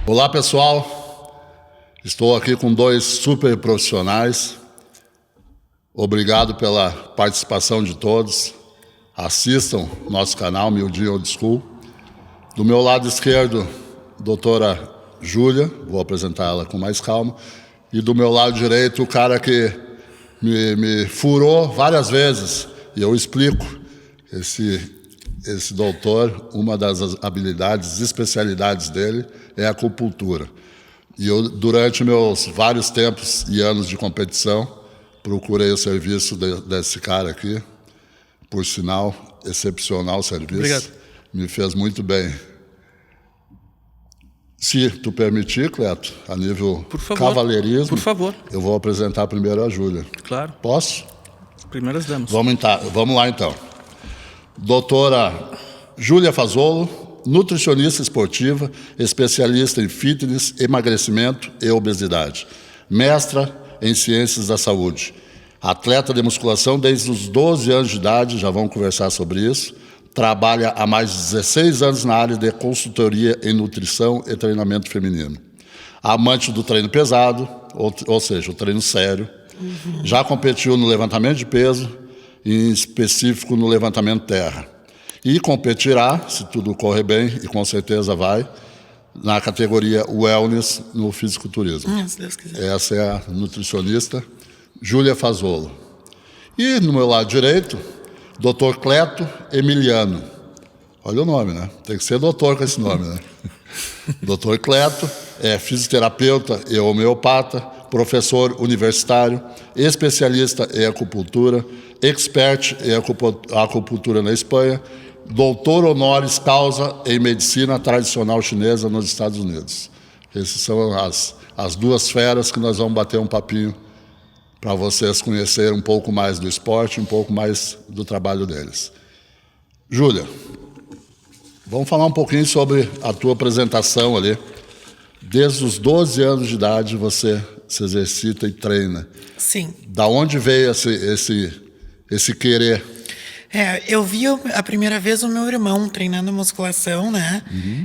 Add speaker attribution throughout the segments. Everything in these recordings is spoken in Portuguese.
Speaker 1: Olá, pessoal. Estou aqui com dois super profissionais. Obrigado pela participação de todos. Assistam nosso canal, Miudinho Old School. Do meu lado esquerdo, doutora Júlia, vou apresentar ela com mais calma. E do meu lado direito, o cara que me furou várias vezes. E eu explico. Esse doutor, uma das habilidades, especialidades dele é a acupuntura. E eu, durante meus vários tempos e anos de competição, procurei o serviço desse cara aqui. Por sinal, excepcional serviço.
Speaker 2: Obrigado.
Speaker 1: Me fez muito bem. Se tu permitir, Cleto, a nível cavalheirismo,
Speaker 2: por favor,
Speaker 1: eu vou apresentar primeiro a Júlia.
Speaker 2: Claro.
Speaker 1: Posso?
Speaker 2: Primeiras damas.
Speaker 1: Vamos lá, então. Doutora Júlia Fazolo, nutricionista esportiva, especialista em fitness, emagrecimento e obesidade. Mestra em ciências da saúde. Atleta de musculação desde os 12 anos de idade, já vamos conversar sobre isso. Trabalha há mais de 16 anos na área de consultoria em nutrição e treinamento feminino. Amante do treino pesado, ou seja, o treino sério. Já competiu no levantamento de peso, em específico no levantamento terra. E competirá, se tudo correr bem, e com certeza vai, na categoria wellness no fisiculturismo.
Speaker 2: Se Deus quiser.
Speaker 1: Essa é a nutricionista Júlia Fazolo. E no meu lado direito, Dr. Cleto Emiliano. Olha o nome, né? Tem que ser doutor com esse nome, né? Dr. Cleto é fisioterapeuta e homeopata, professor universitário, especialista em acupuntura, expert em acupuntura na Espanha, doutor honoris causa em medicina tradicional chinesa nos Estados Unidos. Essas são as duas feras que nós vamos bater um papinho para vocês conhecerem um pouco mais do esporte, um pouco mais do trabalho deles. Júlia, vamos falar um pouquinho sobre a tua apresentação ali. Desde os 12 anos de idade você se exercita e treina.
Speaker 2: Sim.
Speaker 1: Da onde veio esse querer?
Speaker 2: Eu vi a primeira vez o meu irmão treinando musculação, né?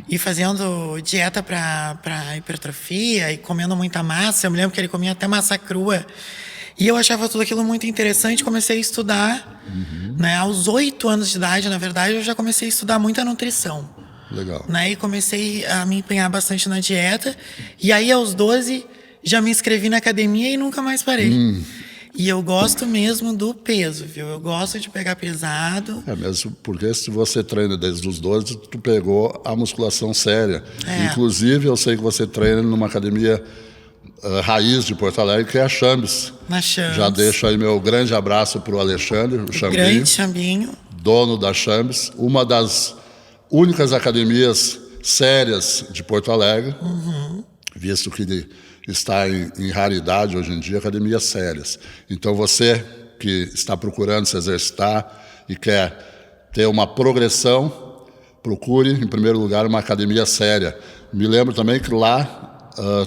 Speaker 2: E fazendo dieta para hipertrofia e comendo muita massa. Eu me lembro que ele comia até massa crua. E eu achava tudo aquilo muito interessante, comecei a estudar. Né? Aos 8 anos de idade, na verdade, eu já comecei a estudar muita nutrição.
Speaker 1: Legal.
Speaker 2: Né? E comecei a me empenhar bastante na dieta. E aí, aos 12, já me inscrevi na academia e nunca mais parei. E eu gosto mesmo do peso, viu? Eu gosto de pegar pesado.
Speaker 1: Mesmo porque se você treina desde os 12, tu pegou a musculação séria. Inclusive, eu sei que você treina numa academia raiz de Porto Alegre, que é a Chambes.
Speaker 2: Na Chambes.
Speaker 1: Já deixo aí meu grande abraço para o Alexandre, o Chambinho.
Speaker 2: Grande Chambinho.
Speaker 1: Dono da Chambes, uma das únicas academias sérias de Porto Alegre, visto que está em raridade hoje em dia, academias sérias. Então você que está procurando se exercitar e quer ter uma progressão, procure, em primeiro lugar, uma academia séria. Me lembro também que lá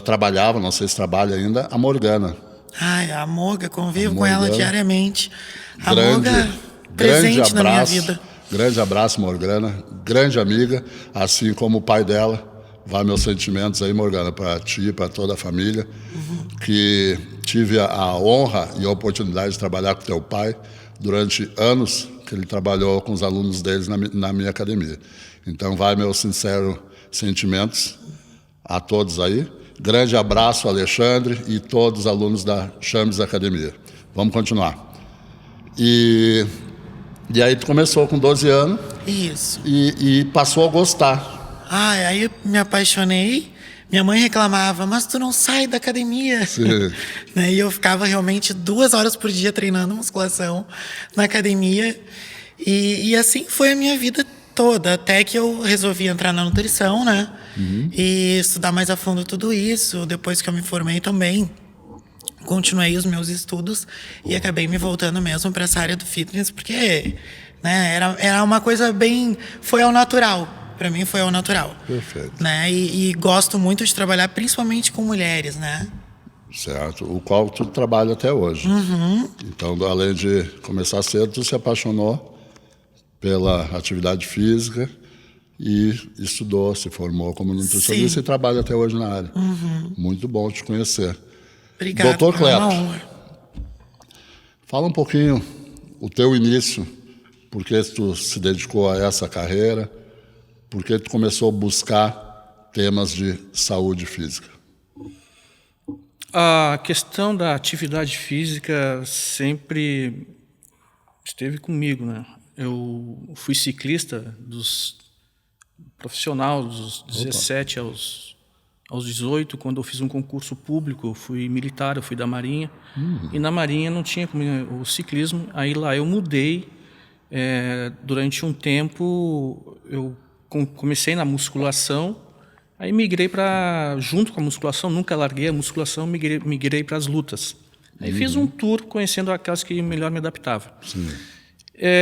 Speaker 1: trabalhava, não sei se trabalha ainda, a Morgana.
Speaker 2: A Morga, convivo com ela diariamente. A Morga presente
Speaker 1: abraço,
Speaker 2: na minha vida.
Speaker 1: Grande abraço, Morgana. Grande amiga, assim como o pai dela. Vai meus sentimentos aí, Morgana, para ti, para toda a família. Que tive a honra e a oportunidade de trabalhar com teu pai durante anos, que ele trabalhou com os alunos deles na minha academia. Então, vai meus sinceros sentimentos a todos aí. Grande abraço, Alexandre, e todos os alunos da Chambes Academia. Vamos continuar. E aí tu começou com 12 anos.
Speaker 2: Isso.
Speaker 1: E passou a gostar.
Speaker 2: Aí eu me apaixonei. Minha mãe reclamava, mas tu não sai da academia.
Speaker 1: Sim.
Speaker 2: E eu ficava realmente 2 horas por dia treinando musculação na academia. E assim foi a minha vida toda, até que eu resolvi entrar na nutrição, né? E estudar mais a fundo tudo isso. Depois que eu me formei também, continuei os meus estudos e acabei me voltando mesmo para essa área do fitness, porque né, era uma coisa bem... Foi ao natural. Para mim foi ao natural.
Speaker 1: Perfeito.
Speaker 2: Né? E gosto muito de trabalhar principalmente com mulheres, né?
Speaker 1: Certo. O qual tu trabalha até hoje. Então, além de começar cedo, tu se apaixonou pela atividade física e estudou, se formou como nutricionista
Speaker 2: Sim.
Speaker 1: e trabalha até hoje na área. Muito bom te conhecer.
Speaker 2: Obrigada.
Speaker 1: Doutor
Speaker 2: É uma
Speaker 1: Cleto,
Speaker 2: honra.
Speaker 1: fala um pouquinho o teu início, por que tu se dedicou a essa carreira, por que tu começou a buscar temas de saúde física.
Speaker 3: A questão da atividade física sempre esteve comigo, né? Eu fui ciclista profissional dos 17 aos 18, quando eu fiz um concurso público, eu fui militar, eu fui da Marinha, e na Marinha não tinha o ciclismo, aí lá eu mudei, durante um tempo eu comecei na musculação, aí migrei junto com a musculação, nunca larguei a musculação, migrei para as lutas. Aí fiz um tour conhecendo aquelas que melhor me adaptava.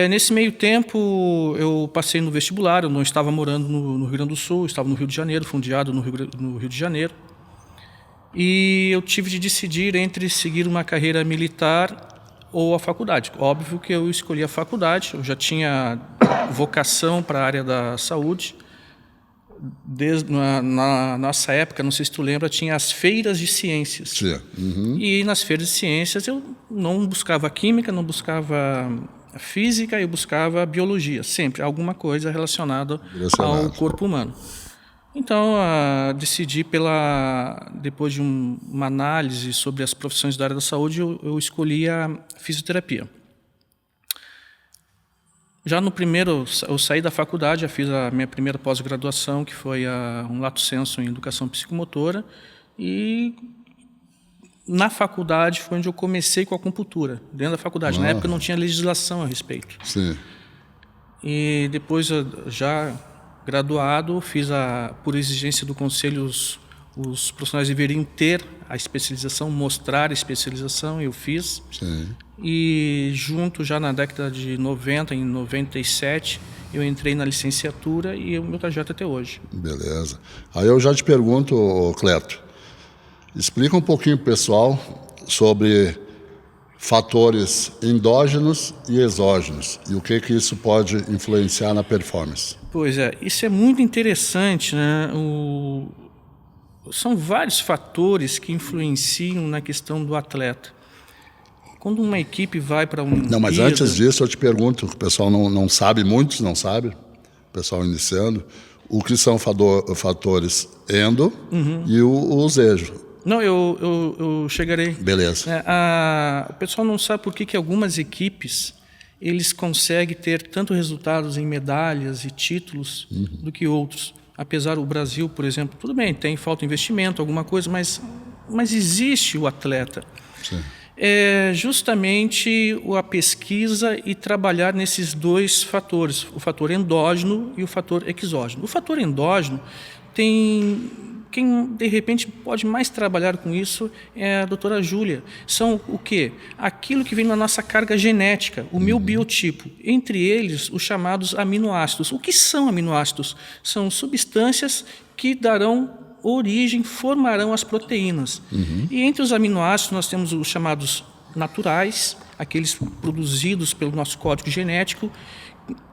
Speaker 3: Nesse meio tempo, eu passei no vestibular, eu não estava morando no Rio Grande do Sul, eu estava no Rio de Janeiro, fundiado no Rio de Janeiro. E eu tive de decidir entre seguir uma carreira militar ou a faculdade. Óbvio que eu escolhi a faculdade, eu já tinha vocação para a área da saúde. Na nossa época, não sei se tu lembra, tinha as feiras de ciências.
Speaker 1: Sim.
Speaker 3: E nas feiras de ciências eu não buscava química, não buscava física, eu buscava biologia, sempre alguma coisa relacionada ao corpo humano. Então, decidi depois de uma análise sobre as profissões da área da saúde, eu escolhi a fisioterapia. Já no primeiro, eu saí da faculdade, já fiz a minha primeira pós-graduação, que foi um lato sensu em educação psicomotora, e na faculdade foi onde eu comecei com a acupuntura, dentro da faculdade. Na época não tinha legislação a respeito.
Speaker 1: Sim.
Speaker 3: E depois, já graduado, fiz por exigência do conselho, os profissionais deveriam ter a especialização, mostrar a especialização, eu fiz.
Speaker 1: Sim.
Speaker 3: E junto, já na década de 90, em 97, eu entrei na licenciatura e o meu trajeto até hoje.
Speaker 1: Beleza. Aí eu já te pergunto, Cleto, explica um pouquinho pro pessoal sobre fatores endógenos e exógenos e o que isso pode influenciar na performance.
Speaker 3: Pois é, isso é muito interessante, né? São vários fatores que influenciam na questão do atleta. Quando uma equipe vai para um...
Speaker 1: Não, mas antes disso eu te pergunto, o pessoal não sabe, muitos não sabem, o pessoal iniciando, o que são fatores endo e o exogenos.
Speaker 3: Não, eu chegarei.
Speaker 1: Beleza.
Speaker 3: O pessoal não sabe por que algumas equipes eles conseguem ter tanto resultados em medalhas e títulos do que outros. Apesar do Brasil, por exemplo, tudo bem, falta investimento, alguma coisa, mas existe o atleta.
Speaker 1: Sim.
Speaker 3: É justamente a pesquisa e trabalhar nesses dois fatores, o fator endógeno e o fator exógeno. O fator endógeno quem de repente pode mais trabalhar com isso é a doutora Júlia. São o quê? Aquilo que vem na nossa carga genética, o meu biotipo. Entre eles, os chamados aminoácidos. O que são aminoácidos? São substâncias que formarão as proteínas. E entre os aminoácidos nós temos os chamados naturais, aqueles produzidos pelo nosso código genético,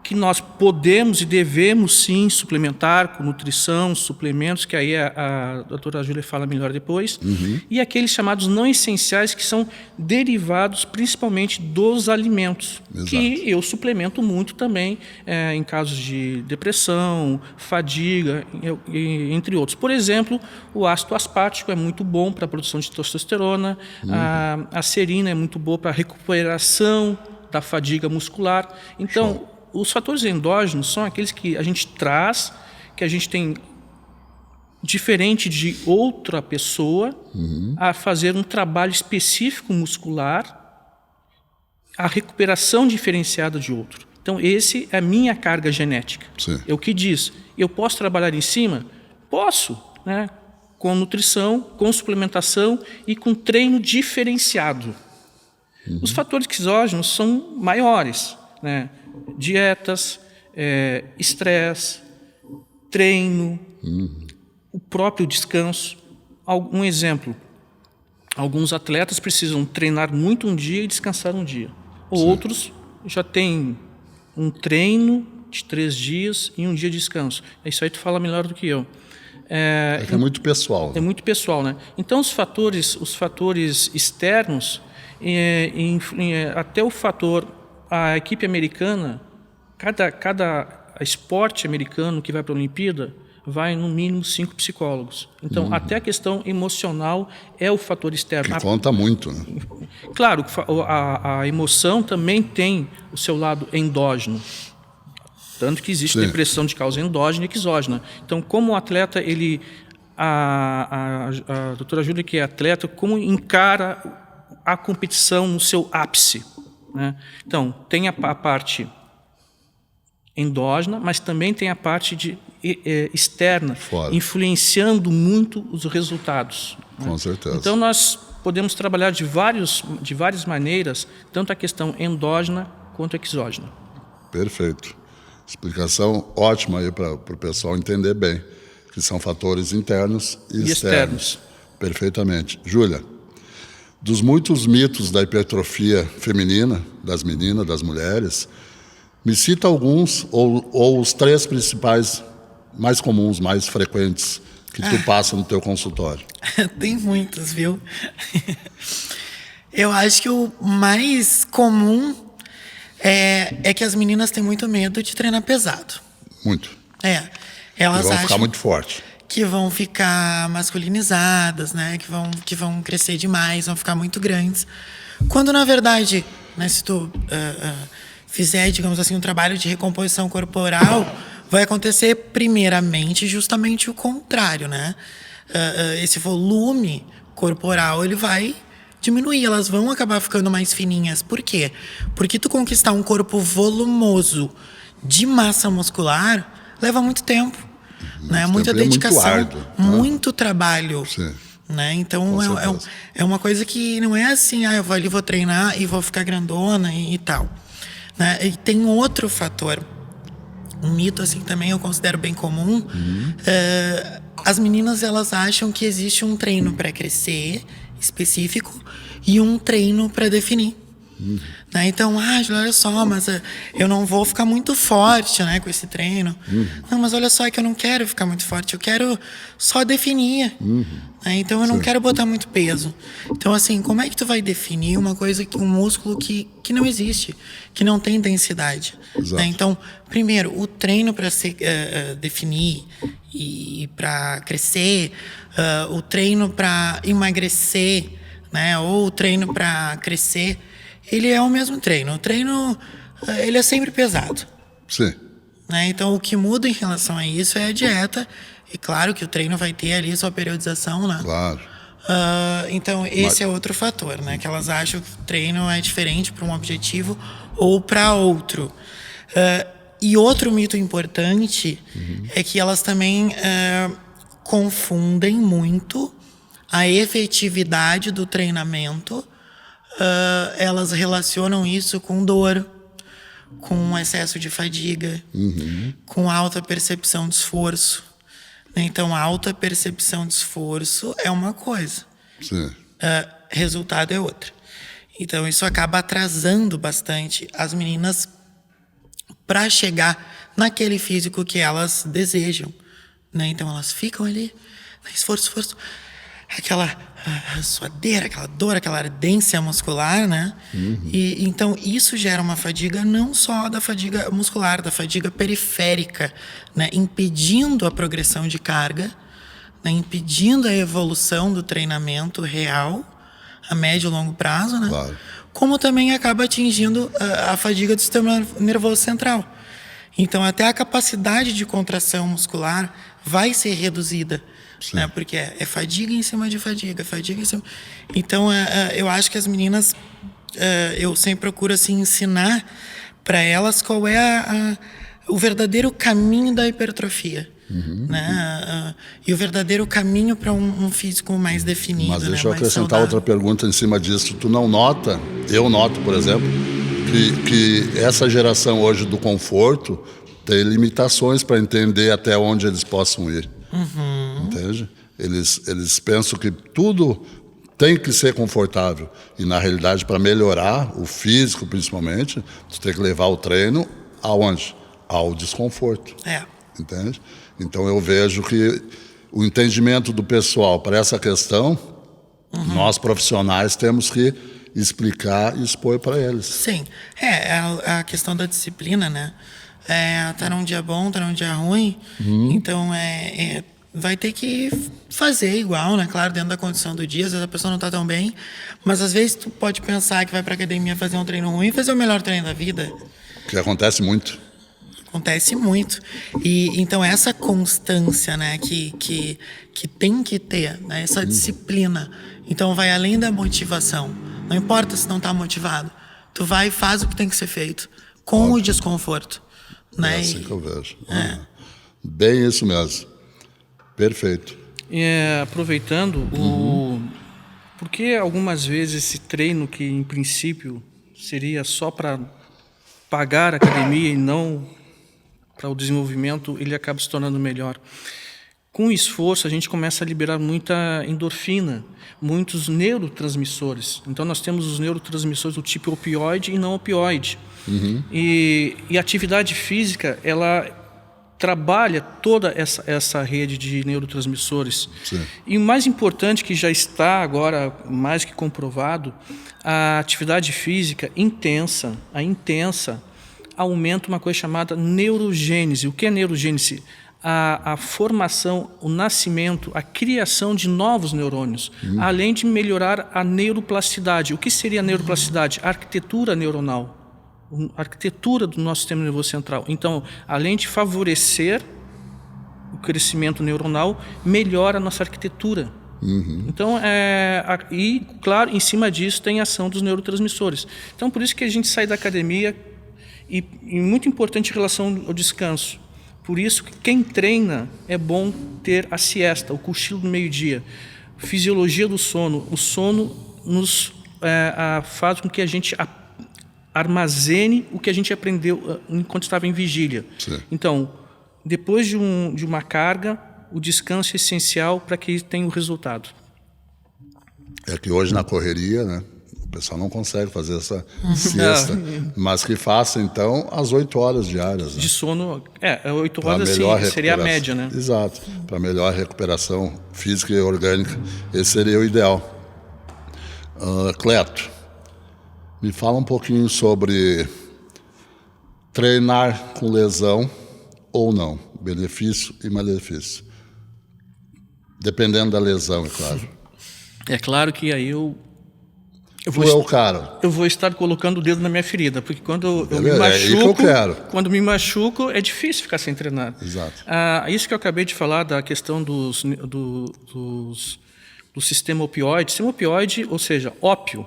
Speaker 3: que nós podemos e devemos sim suplementar com nutrição, suplementos, que aí a doutora Júlia fala melhor depois, e aqueles chamados não essenciais, que são derivados principalmente dos alimentos. Exato. Que eu suplemento muito também em casos de depressão, fadiga, entre outros. Por exemplo, o ácido aspartico é muito bom para a produção de testosterona, a serina é muito boa para a recuperação da fadiga muscular. Então, os fatores endógenos são aqueles que a gente traz, que a gente tem diferente de outra pessoa, a fazer um trabalho específico muscular, a recuperação diferenciada de outro. Então, esse é a minha carga genética.
Speaker 1: Sim.
Speaker 3: É o que diz. Eu posso trabalhar em cima? Posso, né? Com nutrição, com suplementação e com treino diferenciado. Os fatores exógenos são maiores, né? Dietas, estresse, treino, o próprio descanso. Um exemplo, alguns atletas precisam treinar muito um dia e descansar um dia. Outros já têm um treino de 3 dias e 1 dia de descanso. Isso aí tu fala melhor do que eu.
Speaker 1: É que é muito pessoal. Né?
Speaker 3: É muito pessoal, né? Então os fatores externos, até o fator, a equipe americana, cada esporte americano que vai para a Olimpíada vai no mínimo 5 psicólogos. Então até a questão emocional é o fator externo.
Speaker 1: Que conta muito, né?
Speaker 3: Claro, a emoção também tem o seu lado endógeno. Tanto que existe depressão de causa endógena e exógena. Então, como o atleta, a doutora Júlia, que é atleta, como encara a competição no seu ápice, né? Então, tem a parte endógena, mas também tem a parte externa, influenciando muito os resultados.
Speaker 1: Com certeza.
Speaker 3: Então, nós podemos trabalhar de várias maneiras, tanto a questão endógena quanto a exógena.
Speaker 1: Perfeito. Explicação ótima aí para o pessoal entender bem, que são fatores internos e externos. Perfeitamente. Júlia, dos muitos mitos da hipertrofia feminina, das meninas, das mulheres, me cita alguns, ou os 3 principais, mais comuns, mais frequentes, que tu passa no teu consultório.
Speaker 2: Tem muitos, viu? Eu acho que o mais comum é que as meninas têm muito medo de treinar pesado.
Speaker 1: Muito.
Speaker 2: Elas
Speaker 1: vão
Speaker 2: acham
Speaker 1: ficar muito forte.
Speaker 2: Que vão ficar masculinizadas, né? Que vão crescer demais, vão ficar muito grandes. Quando, na verdade, né, se tu fizer, digamos assim, um trabalho de recomposição corporal, vai acontecer, primeiramente, justamente o contrário, né? Esse volume corporal, ele vai diminuir, elas vão acabar ficando mais fininhas. Por quê? Porque tu conquistar um corpo volumoso de massa muscular leva muito tempo, né? Muita dedicação,
Speaker 1: muito árduo,
Speaker 2: muito trabalho.
Speaker 1: Sim.
Speaker 2: Né? Então é uma coisa que não é assim, eu vou ali, vou treinar e vou ficar grandona e tal. Né? E tem outro fator, um mito assim também eu considero bem comum. As meninas, elas acham que existe um treino para crescer específico e um treino para definir. Né? Então, olha só, mas eu não vou ficar muito forte, né, com esse treino. Não, mas olha só, é que eu não quero ficar muito forte, eu quero só definir. Né? Então, eu não quero botar muito peso. Então, assim, como é que tu vai definir uma coisa, um músculo que não existe, que não tem densidade? Né? Então, primeiro, o treino para se definir e para crescer, o treino para emagrecer, né, ou o treino para crescer, ele é o mesmo treino. O treino, ele é sempre pesado.
Speaker 1: Sim.
Speaker 2: Né? Então, o que muda em relação a isso é a dieta. E claro que o treino vai ter ali sua periodização, né?
Speaker 1: Claro.
Speaker 2: Então, esse é outro fator, né? Que elas acham que o treino é diferente para um objetivo ou para outro. E outro mito importante é que elas também confundem muito a efetividade do treinamento. Elas relacionam isso com dor, com excesso de fadiga, com alta percepção de esforço. Então, alta percepção de esforço é uma coisa, resultado é outra. Então, isso acaba atrasando bastante as meninas para chegar naquele físico que elas desejam. Né? Então, elas ficam ali, esforço, aquela suadeira, aquela dor, aquela ardência muscular, né? E então isso gera uma fadiga não só da fadiga muscular, da fadiga periférica, né? Impedindo a progressão de carga, né? Impedindo a evolução do treinamento real a médio e longo prazo, né?
Speaker 1: Claro.
Speaker 2: Como também acaba atingindo a fadiga do sistema nervoso central. Então até a capacidade de contração muscular vai ser reduzida. Né? Porque é fadiga em cima de fadiga, fadiga em cima. Então, eu acho que as meninas, eu sempre procuro assim, ensinar para elas qual é o verdadeiro caminho da hipertrofia. Né? E o verdadeiro caminho para um físico mais definido.
Speaker 1: Mas deixa
Speaker 2: eu
Speaker 1: eu acrescentar outra pergunta em cima disso. Tu não nota, eu noto, por exemplo, que essa geração hoje do conforto tem limitações para entender até onde eles possam ir. Entende? Eles pensam que tudo tem que ser confortável. E, na realidade, para melhorar o físico, principalmente, tu tem que levar o treino aonde? ao desconforto.
Speaker 2: É.
Speaker 1: Entende? Então eu vejo que o entendimento do pessoal para essa questão, nós profissionais temos que explicar e expor para eles.
Speaker 2: Sim. A questão da disciplina, né? Tá num dia bom, tá num dia ruim. Então, vai ter que fazer igual, né? Claro, dentro da condição do dia. Às vezes a pessoa não tá tão bem. Mas, às vezes, tu pode pensar que vai pra academia fazer um treino ruim e fazer o melhor treino da vida.
Speaker 1: Que acontece muito.
Speaker 2: Acontece muito. E então essa constância, né, que tem que ter, né, essa disciplina. Então vai além da motivação. Não importa se não está motivado. Tu vai e faz o que tem que ser feito com o desconforto, né?
Speaker 1: É assim que eu vejo. Bem isso mesmo. Perfeito.
Speaker 3: Aproveitando, porque algumas vezes esse treino que em princípio seria só para pagar a academia e não para o desenvolvimento, ele acaba se tornando melhor. Com o esforço, a gente começa a liberar muita endorfina, muitos neurotransmissores. Então, nós temos os neurotransmissores do tipo opioide e não opioide. E a atividade física, ela trabalha toda essa rede de neurotransmissores.
Speaker 1: Sim.
Speaker 3: E o mais importante, que já está agora mais que comprovado, a atividade física intensa, aumenta uma coisa chamada neurogênese. O que é neurogênese? A formação, o nascimento, a criação de novos neurônios, além de melhorar a neuroplasticidade. O que seria a neuroplasticidade? A arquitetura neuronal, a arquitetura do nosso sistema nervoso central. Então, além de favorecer o crescimento neuronal, melhora a nossa arquitetura. Então, e claro, em cima disso tem a ação dos neurotransmissores. Então, por isso que a gente sai da academia e muito importante em relação ao descanso. Por isso que quem treina é bom ter a siesta, o cochilo do meio-dia. Fisiologia do sono. O sono nos faz com que a gente armazene o que a gente aprendeu enquanto estava em vigília.
Speaker 1: Sim.
Speaker 3: Então, depois de uma carga, o descanso é essencial para que tenha o resultado.
Speaker 1: É que hoje na correria, né, o pessoal não consegue fazer essa siesta, mas que faça então as 8 horas diárias. Né?
Speaker 3: De sono, 8
Speaker 1: Pra
Speaker 3: horas
Speaker 1: melhor
Speaker 3: assim, seria a
Speaker 1: recuperação.
Speaker 3: média, né?
Speaker 1: Exato. Para melhor recuperação física e orgânica, esse seria o ideal. Cleto, me fala um pouquinho sobre treinar com lesão ou não, benefício e malefício. Dependendo da lesão, é claro.
Speaker 3: É claro que aí eu
Speaker 1: Tu é o cara.
Speaker 3: Eu vou estar colocando o dedo na minha ferida, porque quando eu me
Speaker 1: É aí que eu quero.
Speaker 3: quando me machuco, é difícil ficar sem treinar.
Speaker 1: Exato.
Speaker 3: Isso que eu acabei de falar da questão do sistema opioide. Sistema opioide, ou seja, ópio.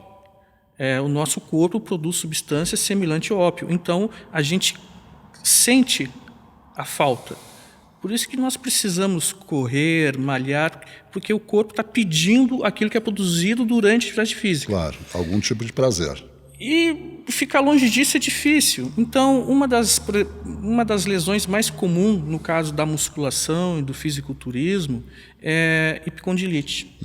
Speaker 3: O nosso corpo produz substâncias semelhantes ao ópio. Então, a gente sente a falta. Por isso que nós precisamos correr, malhar, porque o corpo está pedindo aquilo que é produzido durante a atividade física.
Speaker 1: Claro, algum tipo de prazer.
Speaker 3: E ficar longe disso é difícil. Então, uma das lesões mais comuns, no caso da musculação e do fisiculturismo, é epicondilite.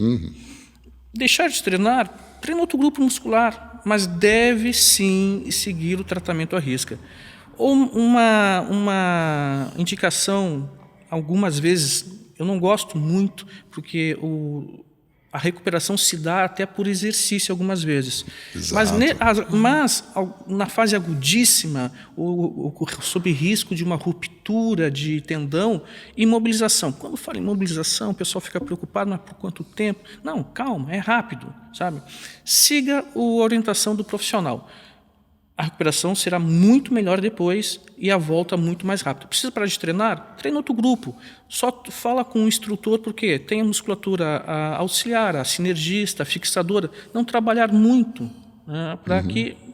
Speaker 3: Deixar de treinar, treina outro grupo muscular, mas deve sim seguir o tratamento à risca. Ou uma indicação, algumas vezes, eu não gosto muito, porque a recuperação se dá até por exercício algumas vezes.
Speaker 1: Exato.
Speaker 3: Mas na fase agudíssima, sob risco de uma ruptura de tendão, imobilização. Quando fala em imobilização, o pessoal fica preocupado, mas por quanto tempo? Não, calma, é rápido, sabe? Siga a orientação do profissional. A recuperação será muito melhor depois e a volta muito mais rápida. Precisa parar de treinar? Treina outro grupo. Só fala com o instrutor, porque tem a musculatura auxiliar, a sinergista, a fixadora. Não trabalhar muito, né,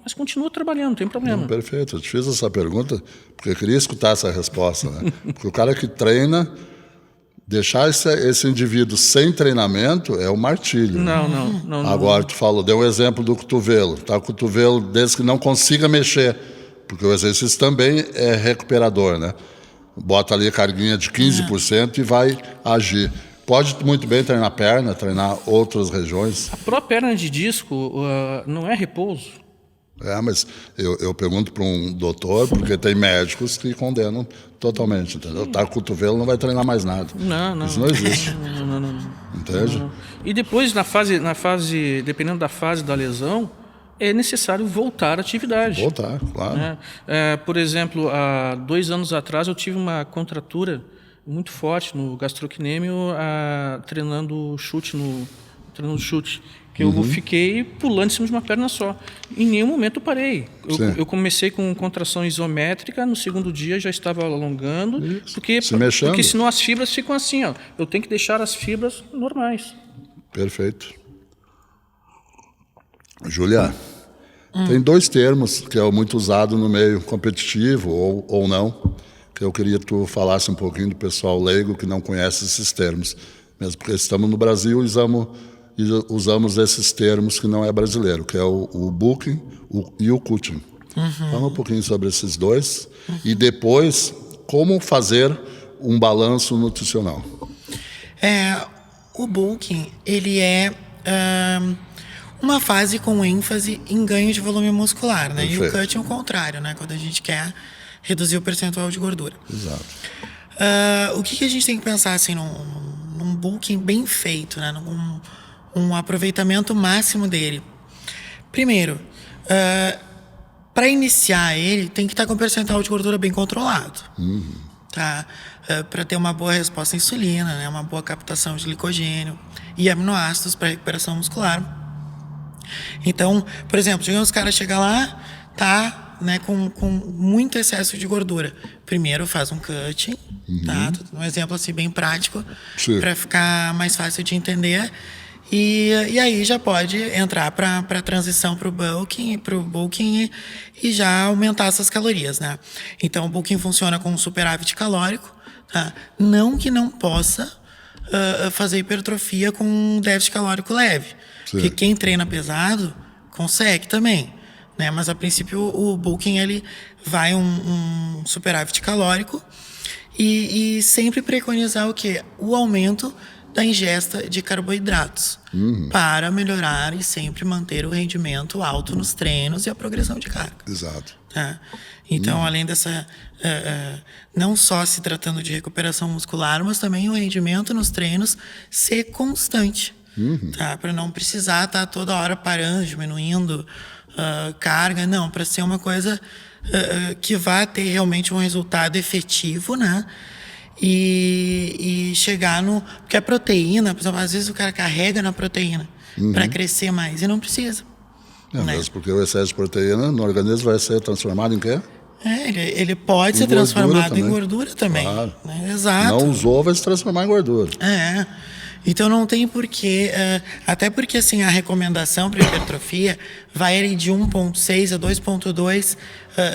Speaker 3: mas continua trabalhando, não tem problema.
Speaker 1: Perfeito. Eu te fiz essa pergunta porque eu queria escutar essa resposta. Né? Porque o cara que treina, deixar esse indivíduo sem treinamento é um martírio.
Speaker 3: Não.
Speaker 1: Agora, tu falou, deu o exemplo do cotovelo. Tá? O cotovelo, desde que não consiga mexer, porque o exercício também é recuperador, né? Bota ali a carguinha de 15% e vai agir. Pode muito bem treinar perna, treinar outras regiões.
Speaker 3: A própria perna de disco não é repouso.
Speaker 1: Mas eu pergunto para um doutor, porque tem médicos que condenam totalmente, entendeu? Tá com o cotovelo, não vai treinar mais nada.
Speaker 3: Não.
Speaker 1: Isso não existe.
Speaker 3: Não.
Speaker 1: Entende?
Speaker 3: Não. E depois, na fase, dependendo da fase da lesão, é necessário voltar à atividade.
Speaker 1: Voltar, claro.
Speaker 3: Né? Por exemplo, há 2 anos atrás eu tive uma contratura muito forte no gastrocnêmio, treinando chute, que eu fiquei pulando em cima de uma perna só. Em nenhum momento eu parei. Eu comecei com contração isométrica, no segundo dia já estava alongando, porque senão as fibras ficam assim. Ó. Eu tenho que deixar as fibras normais.
Speaker 1: Perfeito. Júlia, tem 2 termos que é muito usado no meio competitivo ou não, que eu queria que tu falasse um pouquinho do pessoal leigo que não conhece esses termos. Mesmo porque estamos no Brasil e usamos esses termos que não é brasileiro, que é o booking e o coaching. Fala um pouquinho sobre esses 2 e depois como fazer um balanço nutricional.
Speaker 2: O bulking, ele é uma fase com ênfase em ganho de volume muscular, né? E o cutting é o contrário, né? Quando a gente quer reduzir o percentual de gordura.
Speaker 1: Exato.
Speaker 2: O que a gente tem que pensar assim num bulking bem feito, né? Um aproveitamento máximo dele. Primeiro, para iniciar ele, tem que estar com o percentual de gordura bem controlado. Tá? Para ter uma boa resposta à insulina, né? Uma boa captação de glicogênio e aminoácidos para recuperação muscular. Então, por exemplo, os caras chegam lá, tá, né, com muito excesso de gordura. Primeiro faz um cutting, tá? Um exemplo assim bem prático, para ficar mais fácil de entender. E aí já pode entrar para a transição para o bulking e já aumentar essas calorias, né? Então o bulking funciona com um superávit calórico, tá? Não que não possa fazer hipertrofia com um déficit calórico leve. Porque quem treina pesado consegue também, né? Mas a princípio o bulking ele vai um superávit calórico e sempre preconizar o quê? O aumento da ingesta de carboidratos para melhorar e sempre manter o rendimento alto nos treinos e a progressão de carga.
Speaker 1: Exato.
Speaker 2: Tá? Então, além dessa... não só se tratando de recuperação muscular, mas também o rendimento nos treinos ser constante. Tá? Para não precisar estar toda hora parando, diminuindo carga. Não, para ser uma coisa que vá ter realmente um resultado efetivo, né? E chegar no... Porque a proteína, por exemplo, às vezes o cara carrega na proteína para crescer mais e não precisa.
Speaker 1: Né? Mesmo porque o excesso de proteína no organismo vai ser transformado em quê?
Speaker 2: Ele pode ser transformado em gordura também.
Speaker 1: Claro.
Speaker 2: Né? Exato.
Speaker 1: Não usou, vai se transformar em gordura.
Speaker 2: Então não tem porquê, até porque assim, a recomendação para hipertrofia vai ali de 1,6 a 2,2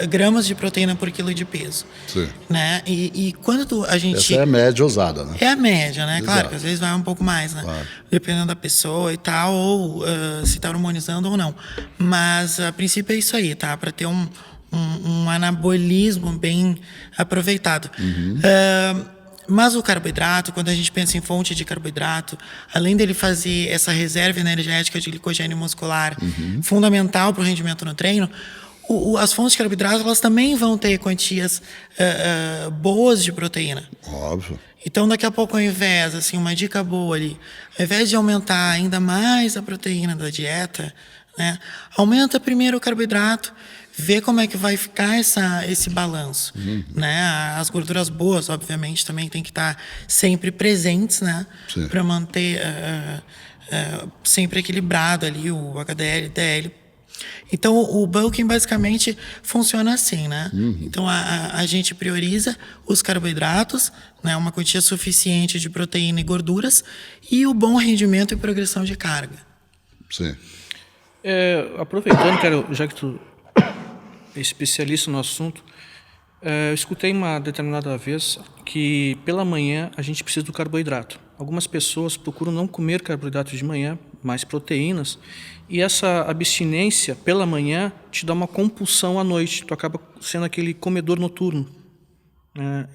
Speaker 2: gramas de proteína por quilo de peso.
Speaker 1: Sim.
Speaker 2: Né? E quando a gente...
Speaker 1: Essa é a média usada, né?
Speaker 2: É a média, né?
Speaker 1: Exato.
Speaker 2: Claro que às vezes vai um pouco mais, né?
Speaker 1: Claro.
Speaker 2: Dependendo da pessoa e tal, ou se está hormonizando ou não. Mas a princípio é isso aí, tá? Para ter um anabolismo bem aproveitado. Mas o carboidrato, quando a gente pensa em fonte de carboidrato, além dele fazer essa reserva energética de glicogênio muscular, fundamental para o rendimento no treino, as fontes de carboidrato elas também vão ter quantias boas de proteína.
Speaker 1: Óbvio.
Speaker 2: Então, daqui a pouco, ao invés, assim, uma dica boa ali, ao invés de aumentar ainda mais a proteína da dieta, né, aumenta primeiro o carboidrato, vê como é que vai ficar esse balanço, né? As gorduras boas, obviamente, também tem que estar sempre presentes, né? Para manter sempre equilibrado ali o HDL, DL. Então, o bulking basicamente funciona assim, né? Então, a gente prioriza os carboidratos, né? Uma quantia suficiente de proteína e gorduras e o bom rendimento e progressão de carga.
Speaker 1: Sim.
Speaker 3: Aproveitando, cara, já que tu é especialista no assunto, eu escutei uma determinada vez que pela manhã a gente precisa do carboidrato. Algumas pessoas procuram não comer carboidrato de manhã, mais proteínas, e essa abstinência pela manhã te dá uma compulsão à noite. Tu acaba sendo aquele comedor noturno.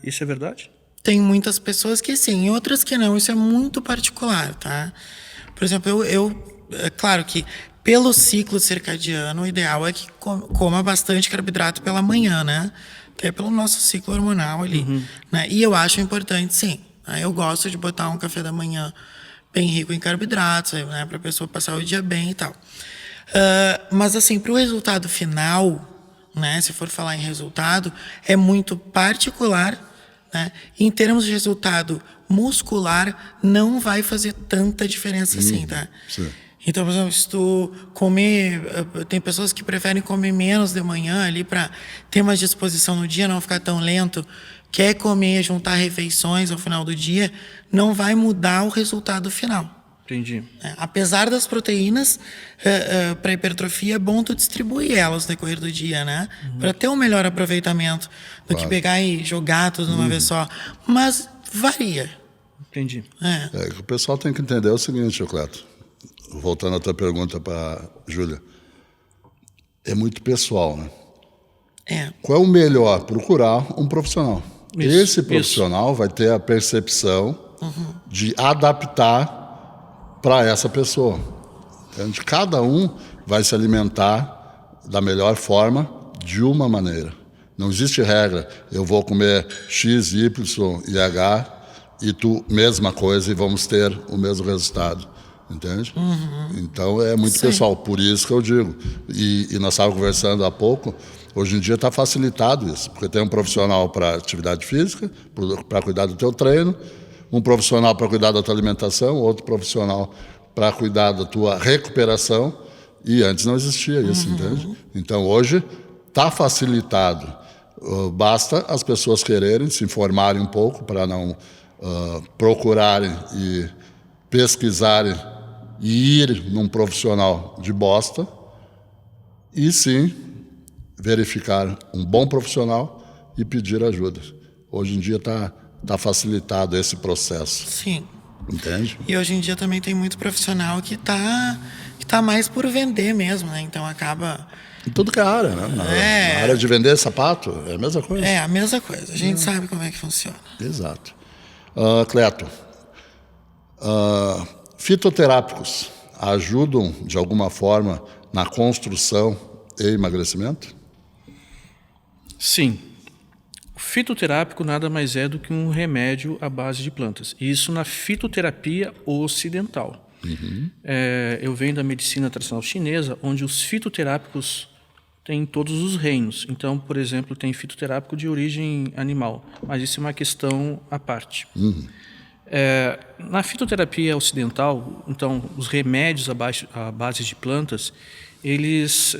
Speaker 3: Isso é verdade?
Speaker 2: Tem muitas pessoas que sim, e outras que não. Isso é muito particular, tá? Por exemplo, é claro que pelo ciclo circadiano, o ideal é que coma bastante carboidrato pela manhã, né? Até pelo nosso ciclo hormonal ali, né? E eu acho importante, sim. Né? Eu gosto de botar um café da manhã bem rico em carboidratos, né? Para a pessoa passar o dia bem e tal. Mas, assim, para o resultado final, né? Se for falar em resultado, é muito particular, né? Em termos de resultado muscular, não vai fazer tanta diferença assim, tá?
Speaker 1: Sim.
Speaker 2: Então, por exemplo, se tu comer... Tem pessoas que preferem comer menos de manhã ali para ter mais disposição no dia, não ficar tão lento. Quer comer, juntar refeições ao final do dia, não vai mudar o resultado final.
Speaker 3: Entendi.
Speaker 2: Apesar das proteínas, para hipertrofia é bom tu distribuir elas no decorrer do dia, né? Para ter um melhor aproveitamento do que pegar e jogar tudo de uma vez só. Mas varia.
Speaker 3: Entendi.
Speaker 1: O pessoal tem que entender o seguinte, Cleto. Voltando à tua pergunta para a Júlia. É muito pessoal, né? Qual é o melhor? Procurar um profissional. Esse profissional vai ter a percepção de adaptar para essa pessoa. Entende? Cada um vai se alimentar da melhor forma de uma maneira. Não existe regra. Eu vou comer X, Y e H e tu mesma coisa e vamos ter o mesmo resultado. Entende? Então é muito pessoal. Por isso que eu digo. E nós estávamos conversando há pouco. Hoje em dia está facilitado isso, porque tem um profissional para atividade física, para cuidar do teu treino, um profissional para cuidar da tua alimentação, outro profissional para cuidar da tua recuperação, e antes não existia isso, entende? Então hoje está facilitado, basta as pessoas quererem se informarem um pouco para não procurarem e pesquisarem e ir num profissional de bosta, e sim verificar um bom profissional e pedir ajuda. Hoje em dia está facilitado esse processo.
Speaker 2: Sim.
Speaker 1: Entende?
Speaker 2: E hoje em dia também tem muito profissional que tá mais por vender mesmo, né? Então acaba...
Speaker 1: Em tudo que é área, né? Na área de vender sapato, é a mesma coisa.
Speaker 2: É a mesma coisa. A gente sabe como é que funciona.
Speaker 1: Exato. Cleto, fitoterápicos ajudam, de alguma forma, na construção e emagrecimento?
Speaker 3: Sim. O fitoterápico nada mais é do que um remédio à base de plantas. Isso na fitoterapia ocidental. Eu venho da medicina tradicional chinesa, onde os fitoterápicos têm todos os reinos. Então, por exemplo, tem fitoterápico de origem animal, mas isso é uma questão à parte. Na fitoterapia ocidental, então, os remédios à base de plantas, eles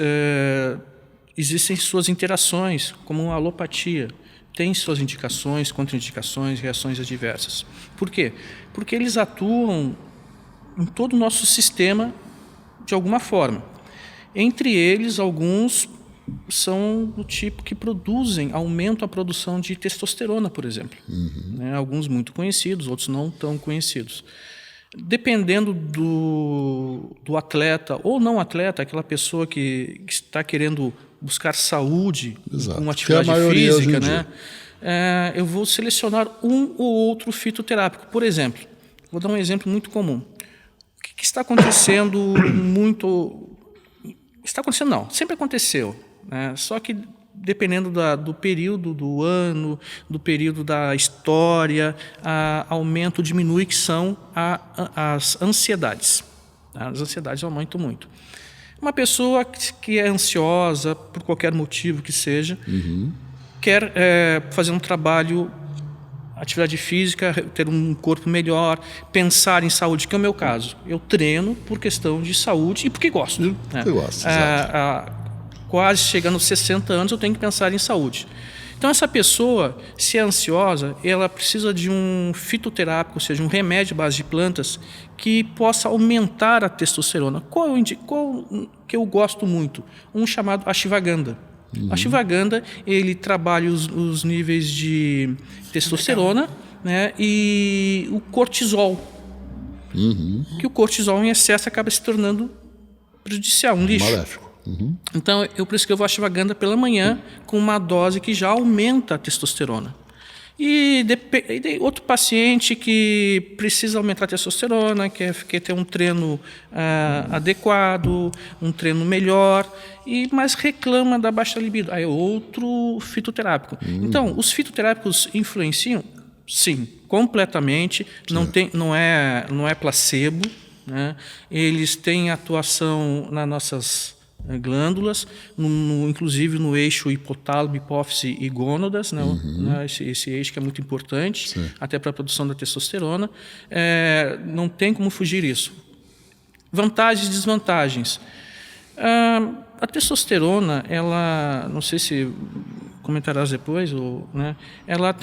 Speaker 3: existem suas interações, como a alopatia. Tem suas indicações, contraindicações, reações adversas. Por quê? Porque eles atuam em todo o nosso sistema de alguma forma. Entre eles, alguns são do tipo que aumentam a produção de testosterona, por exemplo. Alguns muito conhecidos, outros não tão conhecidos. Dependendo do atleta ou não atleta, aquela pessoa que está querendo buscar saúde, uma atividade física, né? Eu vou selecionar um ou outro fitoterápico. Por exemplo, vou dar um exemplo muito comum. O que está acontecendo muito... Está acontecendo não, sempre aconteceu. Né? Só que dependendo do período do ano, do período da história, aumenta ou diminui, que são as ansiedades. As ansiedades aumentam muito. Uma pessoa que é ansiosa, por qualquer motivo que seja, quer fazer um trabalho, atividade física, ter um corpo melhor, pensar em saúde, que é o meu caso. Eu treino por questão de saúde e porque gosto.
Speaker 1: Porque gosto, exato.
Speaker 3: Quase chegando aos 60 anos, eu tenho que pensar em saúde. Então, essa pessoa, se é ansiosa, ela precisa de um fitoterápico, ou seja, um remédio à base de plantas que possa aumentar a testosterona. Qual que eu gosto muito? Um chamado ashwagandha. Ashwagandha, ele trabalha os níveis de testosterona, né, e o cortisol. Que o cortisol em excesso acaba se tornando prejudicial, um lixo.
Speaker 1: Maléfico.
Speaker 3: Então, eu prescrevo a ashwagandha pela manhã com uma dose que já aumenta a testosterona. E outro paciente que precisa aumentar a testosterona, quer ter um treino adequado, um treino melhor, mas reclama da baixa libido. Aí é outro fitoterápico. Então, os fitoterápicos influenciam? Sim, completamente. Não é placebo, né? Eles têm atuação nas nossas glândulas, inclusive no eixo hipotálamo, hipófise e gônadas, né? Esse eixo que é muito importante, sim, até para a produção da testosterona. Não tem como fugir isso. Vantagens e desvantagens. A testosterona, não sei se comentarás depois, né? Ela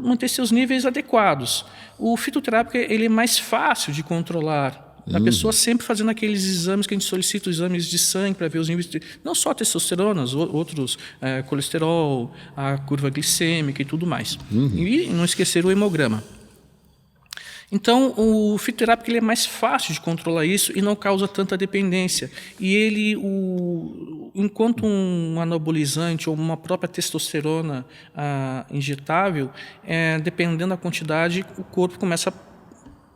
Speaker 3: mantém seus níveis adequados. O fitoterápico ele é mais fácil de controlar. A pessoa sempre fazendo aqueles exames que a gente solicita, os exames de sangue para ver os níveis, não só testosterona, outros colesterol, a curva glicêmica e tudo mais. E não esquecer o hemograma. Então, o fitoterápico ele é mais fácil de controlar isso e não causa tanta dependência. E ele, enquanto um anabolizante ou uma própria testosterona injetável, dependendo da quantidade, o corpo começa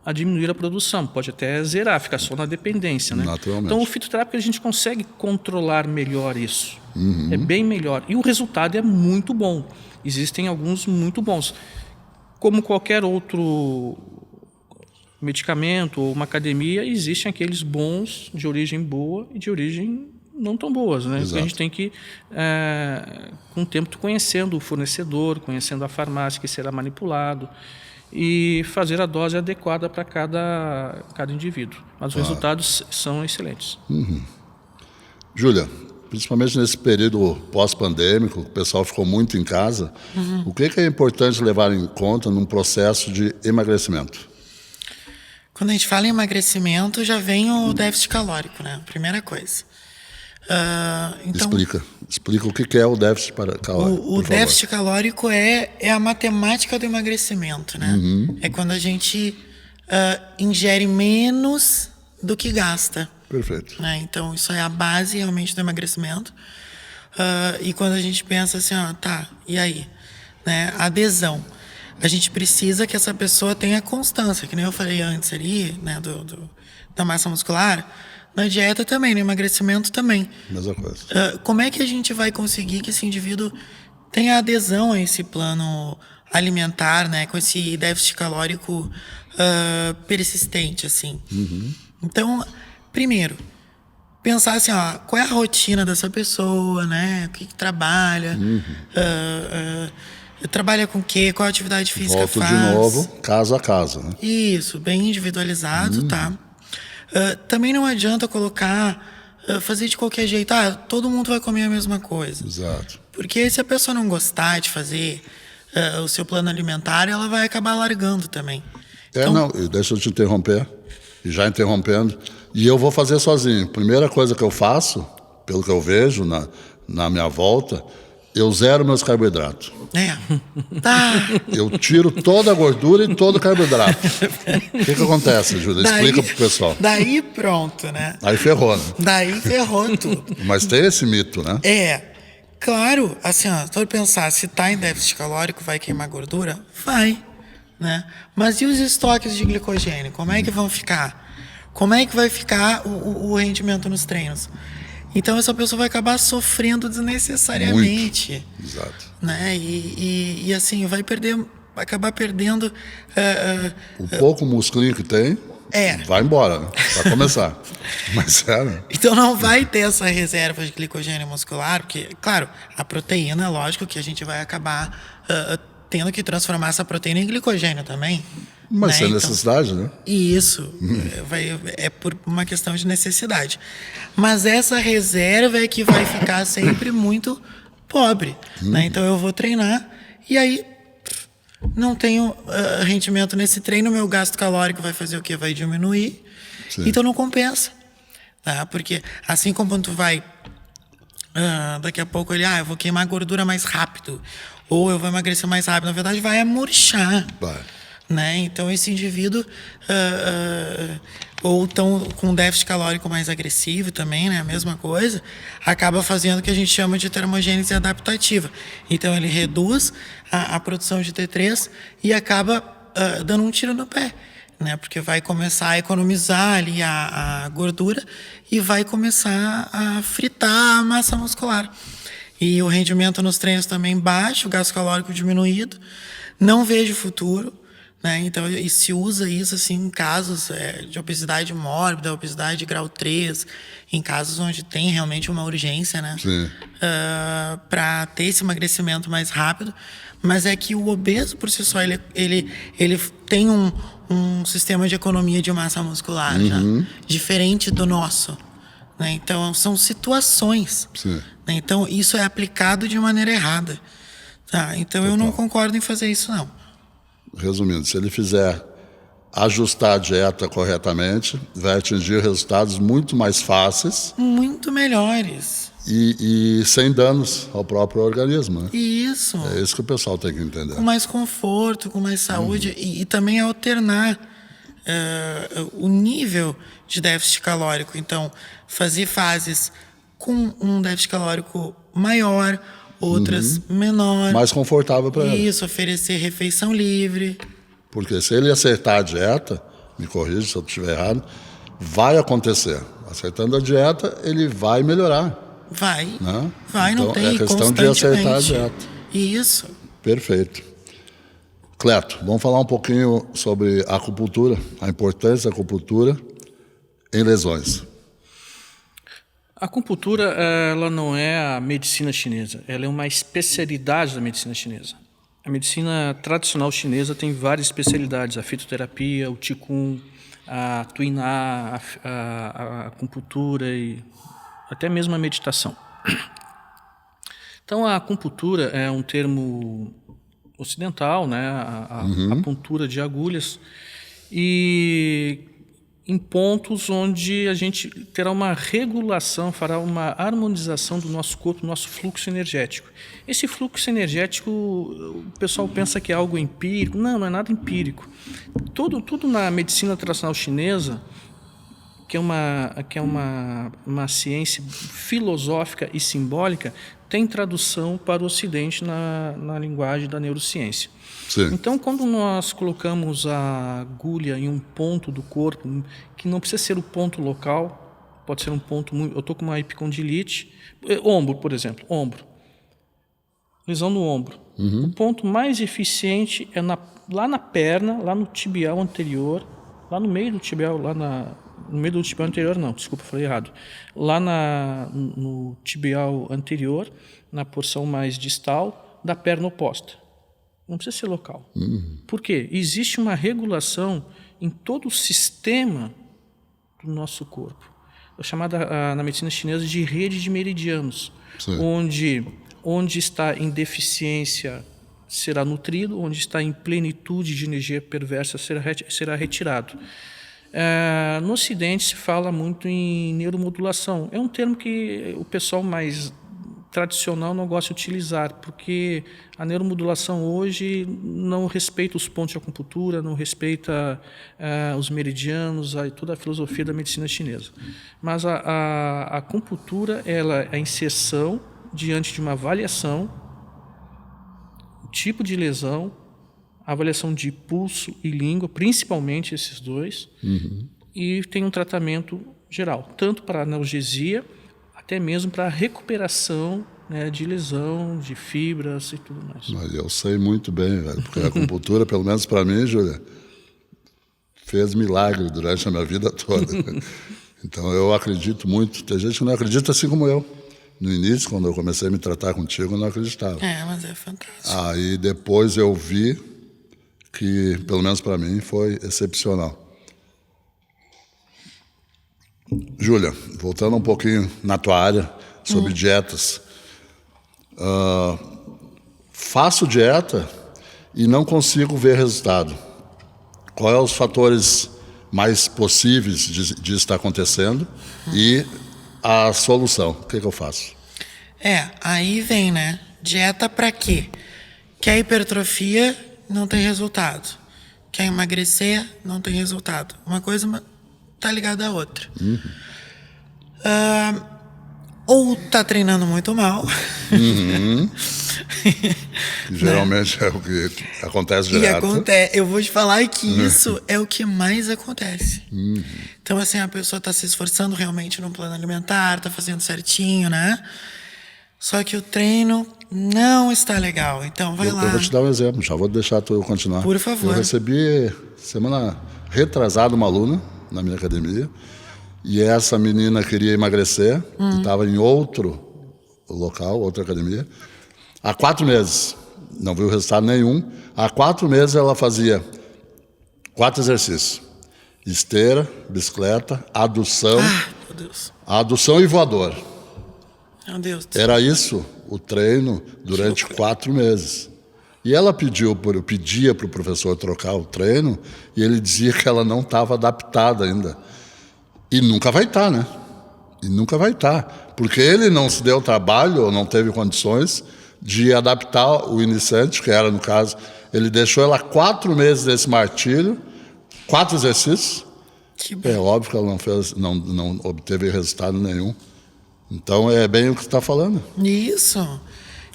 Speaker 3: a diminuir a produção, pode até zerar, ficar só na dependência, né?
Speaker 1: Naturalmente.
Speaker 3: Então, o fitoterápico a gente consegue controlar melhor isso. É bem melhor. E o resultado é muito bom. Existem alguns muito bons. Como qualquer outro medicamento ou uma academia, existem aqueles bons de origem boa e de origem não tão boas, né? A gente tem que, com o tempo, conhecendo o fornecedor, conhecendo a farmácia que será manipulado e fazer a dose adequada para cada indivíduo. Mas os resultados são excelentes.
Speaker 1: Júlia, principalmente nesse período pós-pandêmico, o pessoal ficou muito em casa, o que é importante levar em conta num processo de emagrecimento?
Speaker 2: Quando a gente fala em emagrecimento, já vem o déficit calórico, né? Primeira coisa. Então,
Speaker 1: Explica o que é o déficit calórico.
Speaker 2: O déficit calórico é a matemática do emagrecimento, né? É quando a gente ingere menos do que gasta.
Speaker 1: Perfeito.
Speaker 2: Né? Então, isso é a base realmente do emagrecimento. E quando a gente pensa assim, e aí? Né? Adesão. A gente precisa que essa pessoa tenha constância, que nem eu falei antes ali, né, da massa muscular, na dieta também, no emagrecimento também.
Speaker 1: Mesma coisa.
Speaker 2: Como é que a gente vai conseguir que esse indivíduo tenha adesão a esse plano alimentar, né, com esse déficit calórico persistente, assim? Então, primeiro, pensar assim, qual é a rotina dessa pessoa, né, o que trabalha, trabalha com o quê? Qual atividade física faz?
Speaker 1: De novo, caso a caso, né?
Speaker 2: Isso, bem individualizado, tá? Também não adianta fazer de qualquer jeito. Todo mundo vai comer a mesma coisa.
Speaker 1: Exato.
Speaker 2: Porque se a pessoa não gostar de fazer o seu plano alimentar, ela vai acabar largando também.
Speaker 1: Deixa eu te interromper, e já interrompendo, e eu vou fazer sozinho. Primeira coisa que eu faço, pelo que eu vejo na minha volta, eu zero meus carboidratos. Eu tiro toda a gordura e todo o carboidrato. O que acontece, Júlia? Explica pro pessoal.
Speaker 2: Daí pronto, né?
Speaker 1: Aí ferrou, né?
Speaker 2: Daí ferrou tudo.
Speaker 1: Mas tem esse mito, né?
Speaker 2: Claro, assim, se tu pensar, se tá em déficit calórico, vai queimar gordura? Vai, né? Mas e os estoques de glicogênio? Como é que vão ficar? Como é que vai ficar o rendimento nos treinos? Então, essa pessoa vai acabar sofrendo desnecessariamente.
Speaker 1: Muito. Exato.
Speaker 2: Né? E assim, vai acabar perdendo...
Speaker 1: o pouco musculinho que tem, vai embora, né? Vai começar. Mas né?
Speaker 2: Então, não vai ter essa reserva de glicogênio muscular, porque, claro, a proteína, lógico que a gente vai acabar tendo que transformar essa proteína em glicogênio também.
Speaker 1: Mas é necessidade, né?
Speaker 2: Isso. É por uma questão de necessidade. Mas essa reserva é que vai ficar sempre muito pobre. Né? Então, eu vou treinar e aí não tenho rendimento nesse treino, meu gasto calórico vai fazer o quê? Vai diminuir. Sim. Então, não compensa. Tá? Porque assim como tu vai... daqui a pouco eu vou queimar gordura mais rápido. Ou eu vou emagrecer mais rápido. Na verdade, vai murchar.
Speaker 1: Vai.
Speaker 2: né? Então, esse indivíduo, ou tão com déficit calórico mais agressivo também, né? A mesma coisa, acaba fazendo o que a gente chama de termogênese adaptativa. Então, ele reduz a produção de T3 e acaba dando um tiro no pé, né? Porque vai começar a economizar ali a gordura e vai começar a fritar a massa muscular. E o rendimento nos treinos também baixo, o gasto calórico diminuído. Não vejo futuro, né? Então, e se usa isso assim, em casos de obesidade mórbida, obesidade de grau 3, em casos onde tem realmente uma urgência, né? Para ter esse emagrecimento mais rápido. Mas é que o obeso, por si só, ele tem um sistema de economia de massa muscular já, diferente do nosso, né? Então, são situações.
Speaker 1: Sim.
Speaker 2: Né? Então, isso é aplicado de maneira errada. Tá? Então, eu não concordo em fazer isso, não.
Speaker 1: Resumindo, se ele fizer ajustar a dieta corretamente, vai atingir resultados muito mais fáceis.
Speaker 2: Muito melhores.
Speaker 1: E sem danos ao próprio organismo, né?
Speaker 2: Isso.
Speaker 1: É isso que o pessoal tem que entender.
Speaker 2: Com mais conforto, com mais saúde e também alternar o nível de déficit calórico. Então, fazer fases com um déficit calórico maior, outras menor.
Speaker 1: Mais confortável para ele.
Speaker 2: Isso, oferecer refeição livre.
Speaker 1: Porque se ele acertar a dieta, me corrija se eu estiver errado, vai acontecer. Acertando a dieta, ele vai melhorar.
Speaker 2: Vai.
Speaker 1: Né?
Speaker 2: Vai,
Speaker 1: então,
Speaker 2: não tem.
Speaker 1: É questão de acertar a dieta.
Speaker 2: Isso.
Speaker 1: Perfeito. Cleto, vamos falar um pouquinho sobre a acupuntura, a importância da acupuntura em lesões.
Speaker 3: A acupuntura, ela não é a medicina chinesa, ela é uma especialidade da medicina chinesa. A medicina tradicional chinesa tem várias especialidades, a fitoterapia, o qigong, a tuiná, a acupuntura e até mesmo a meditação. Então, a acupuntura é um termo ocidental, né? A puntura de agulhas, e em pontos onde a gente terá uma regulação, fará uma harmonização do nosso corpo, do nosso fluxo energético. Esse fluxo energético, o pessoal pensa que é algo empírico. Não, não é nada empírico. Tudo na medicina tradicional chinesa, que é uma ciência filosófica e simbólica, tem tradução para o Ocidente na linguagem da neurociência.
Speaker 1: Sim.
Speaker 3: Então, quando nós colocamos a agulha em um ponto do corpo, que não precisa ser o ponto local, pode ser um ponto muito... Eu estou com uma epicondilite, ombro, por exemplo, ombro. Lesão no ombro. O ponto mais eficiente é lá na perna, lá no tibial anterior, lá no meio do tibial, no meio do tibial anterior, não, desculpa, falei errado. Lá no tibial anterior, na porção mais distal da perna oposta. Não precisa ser local. Por quê? Existe uma regulação em todo o sistema do nosso corpo. É chamada na medicina chinesa de rede de meridianos, onde está em deficiência será nutrido, onde está em plenitude de energia perversa será retirado. No Ocidente se fala muito em neuromodulação. É um termo que o pessoal mais tradicional não gosta de utilizar, porque a neuromodulação hoje não respeita os pontos de acupuntura, não respeita os meridianos, toda a filosofia da medicina chinesa. Mas a acupuntura, ela é a inserção diante de uma avaliação, tipo de lesão, avaliação de pulso e língua, principalmente esses dois, e tem um tratamento geral, tanto para analgesia, até mesmo para recuperação, né, de lesão, de fibras e tudo mais.
Speaker 1: Mas eu sei muito bem, velho, porque a acupuntura, pelo menos para mim, Júlia, fez milagre durante a minha vida toda. Então eu acredito muito. Tem gente que não acredita assim como eu. No início, quando eu comecei a me tratar contigo, eu não acreditava.
Speaker 2: Mas é fantástico.
Speaker 1: Aí depois eu vi que, pelo menos para mim, foi excepcional. Júlia, voltando um pouquinho na tua área, sobre dietas. Faço dieta e não consigo ver resultado. Quais são os fatores mais possíveis de estar acontecendo e a solução? O que eu faço?
Speaker 2: Aí vem, né? Dieta para quê? Quer hipertrofia, não tem resultado. quer emagrecer, não tem resultado. Uma coisa tá ligada à outra. Ou tá treinando muito mal.
Speaker 1: Que geralmente é o que acontece direto.
Speaker 2: Eu vou te falar que isso é o que mais acontece. Então, assim, a pessoa tá se esforçando realmente no plano alimentar, tá fazendo certinho, né? Só que o treino não está legal. Então, vai lá.
Speaker 1: Eu vou te dar um exemplo, já vou deixar tu continuar.
Speaker 2: Por favor.
Speaker 1: Eu recebi, semana retrasada, uma aluna na minha academia, e essa menina queria emagrecer, e estava em outro local, outra academia, há 4 meses. Não viu resultado nenhum. Há 4 meses ela fazia 4 exercícios. Esteira, bicicleta, adução.
Speaker 2: Meu Deus.
Speaker 1: Adução e voador.
Speaker 2: Meu Deus.
Speaker 1: Era isso o treino durante 4 meses. E ela pedia para o professor trocar o treino, e ele dizia que ela não estava adaptada ainda. E nunca vai estar, né? E nunca vai estar. Porque ele não se deu trabalho, ou não teve condições de adaptar o iniciante, que era, no caso, ele deixou ela 4 meses desse martírio, 4 exercícios. É óbvio que ela não obteve resultado nenhum. Então, é bem o que você está falando.
Speaker 2: Isso.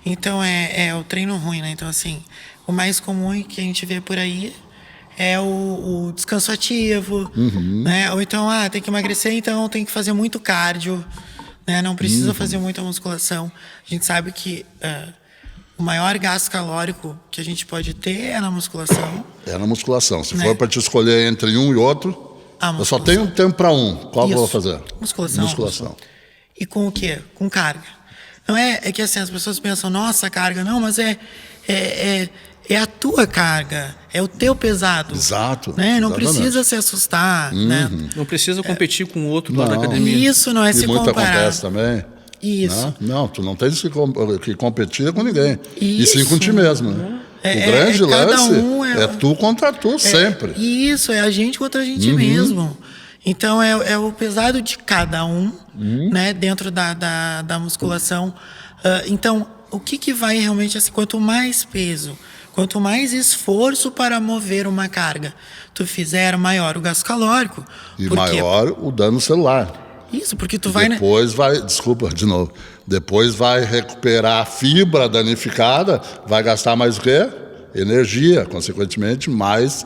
Speaker 2: Então, é o treino ruim, né? Então, assim, o mais comum que a gente vê por aí é o descanso ativo, né? Ou então, tem que emagrecer, então tem que fazer muito cardio, né? Não precisa fazer muita musculação. A gente sabe que o maior gasto calórico que a gente pode ter é na musculação.
Speaker 1: É na musculação. Se
Speaker 2: Né?
Speaker 1: for para te escolher entre um e outro, eu só tenho tempo para um. Qual que eu vou fazer?
Speaker 2: Musculação. E com o quê? Com carga. Não é que assim, as pessoas pensam, nossa, carga. Não, mas é a tua carga, é o teu pesado.
Speaker 1: Exato.
Speaker 2: Né? Não
Speaker 1: Exatamente.
Speaker 2: precisa se assustar. Né?
Speaker 3: Não precisa competir com o outro lá da academia.
Speaker 2: Isso, não é se
Speaker 1: muito
Speaker 2: comparar.
Speaker 1: acontece também.
Speaker 2: Isso.
Speaker 1: Né? Não, tu não tens que competir com ninguém. E
Speaker 2: Isso.
Speaker 1: sim com ti mesmo. Né? O grande
Speaker 2: cada
Speaker 1: lance
Speaker 2: um
Speaker 1: é tu contra tu, sempre.
Speaker 2: Isso, é a gente contra a gente mesmo. Então, é o pesado de cada um, né, dentro da musculação. Então, o que vai realmente, assim, quanto mais peso, quanto mais esforço para mover uma carga tu fizer, maior o gasto calórico.
Speaker 1: E maior o dano celular.
Speaker 2: Isso, porque tu vai...
Speaker 1: Depois desculpa, de novo. Depois vai recuperar a fibra danificada, vai gastar mais o quê? Energia, consequentemente, mais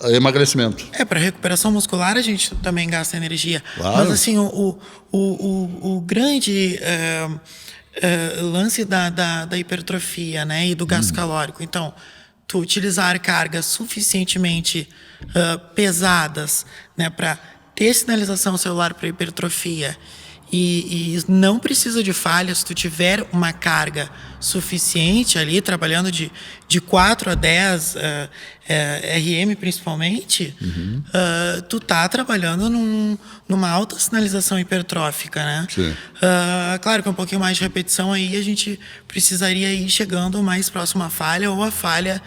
Speaker 1: emagrecimento.
Speaker 2: Para recuperação muscular a gente também gasta energia.
Speaker 1: Claro.
Speaker 2: Mas assim, o grande lance da hipertrofia, né, e do gasto calórico. Então, tu utilizar cargas suficientemente pesadas, né, para ter sinalização celular para hipertrofia e não precisa de falha se tu tiver uma carga suficiente ali, trabalhando de 4 a 10 RM principalmente, tu tá trabalhando numa alta sinalização hipertrófica, né?
Speaker 1: Sim.
Speaker 2: Claro que um pouquinho mais de repetição aí a gente precisaria ir chegando mais próximo à falha ou à falha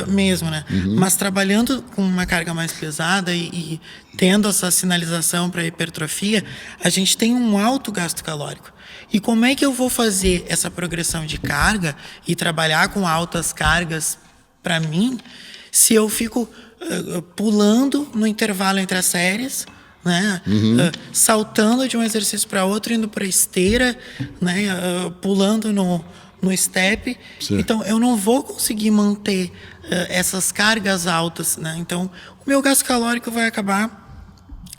Speaker 2: mesmo, né? Mas trabalhando com uma carga mais pesada e tendo essa sinalização para hipertrofia, a gente tem um alto gasto calórico. E como é que eu vou fazer essa progressão de carga e trabalhar com altas cargas para mim, se eu fico pulando no intervalo entre as séries, né? Saltando de um exercício para outro, indo para esteira, né? Pulando no step.
Speaker 1: Sim.
Speaker 2: Então, eu não vou conseguir manter essas cargas altas, né? Então, o meu gasto calórico vai acabar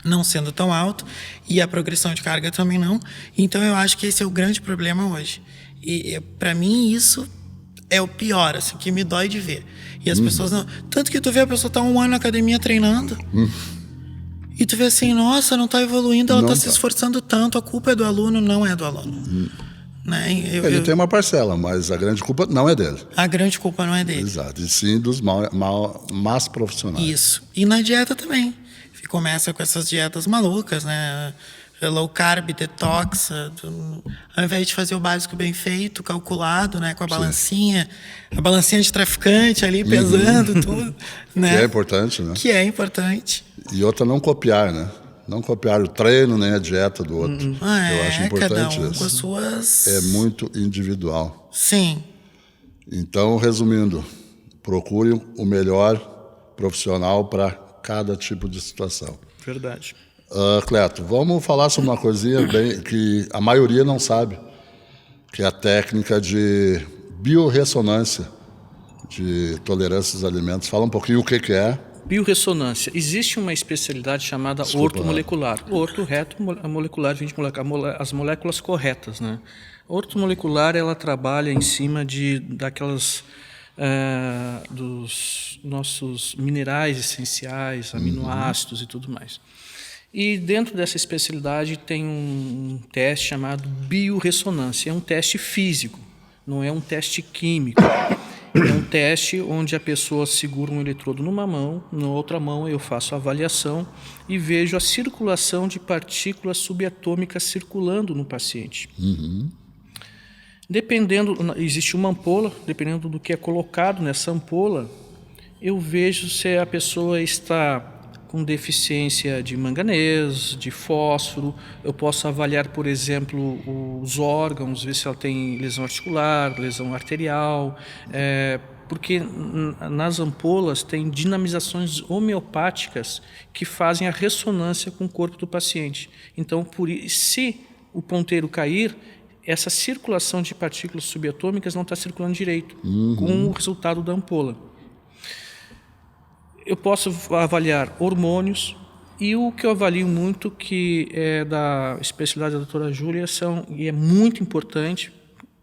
Speaker 2: não sendo tão alto e a progressão de carga também não. Então, eu acho que esse é o grande problema hoje. E para mim, isso é o pior, assim, que me dói de ver. E as pessoas não... Tanto que tu vê a pessoa tá 1 ano na academia treinando e tu vê assim, nossa, não tá evoluindo, ela tá se esforçando tanto, a culpa é do aluno, não é do aluno. Né?
Speaker 1: Ele tem uma parcela, mas a grande culpa não é dele.
Speaker 2: A grande culpa não é dele.
Speaker 1: Exato, e sim dos más profissionais.
Speaker 2: Isso. E na dieta também. Começa com essas dietas malucas, né? Low carb, detox, ao invés de fazer o básico bem feito, calculado, né? Com a balancinha de traficante ali, pesando tudo. Né?
Speaker 1: Que é importante, né?
Speaker 2: Que é importante.
Speaker 1: E outra, não copiar, né? Não copiar o treino nem a dieta do outro. Eu acho importante
Speaker 2: cada um
Speaker 1: isso.
Speaker 2: com as suas...
Speaker 1: É muito individual.
Speaker 2: Sim.
Speaker 1: Então, resumindo, procure o melhor profissional para cada tipo de situação.
Speaker 3: Verdade.
Speaker 1: Cleto, vamos falar sobre uma coisinha que a maioria não sabe, que é a técnica de biorressonância de tolerâncias aos alimentos. Fala um pouquinho o que é.
Speaker 3: Biorressonância. Existe uma especialidade chamada ortomolecular. O molecular vem de as moléculas corretas, né? Ortomolecular, ela trabalha em cima daquelas dos nossos minerais essenciais, aminoácidos e tudo mais. E dentro dessa especialidade tem um teste chamado biorressonância. É um teste físico, não é um teste químico. É um teste onde a pessoa segura um eletrodo numa mão, na outra mão eu faço a avaliação e vejo a circulação de partículas subatômicas circulando no paciente. Dependendo, existe uma ampola, dependendo do que é colocado nessa ampola, eu vejo se a pessoa está com deficiência de manganês, de fósforo. Eu posso avaliar, por exemplo, os órgãos, ver se ela tem lesão articular, lesão arterial, porque nas ampolas tem dinamizações homeopáticas que fazem a ressonância com o corpo do paciente. Então, se o ponteiro cair, essa circulação de partículas subatômicas não está circulando direito, com o resultado da ampola. Eu posso avaliar hormônios, e o que eu avalio muito, que é da especialidade da doutora Júlia, e é muito importante,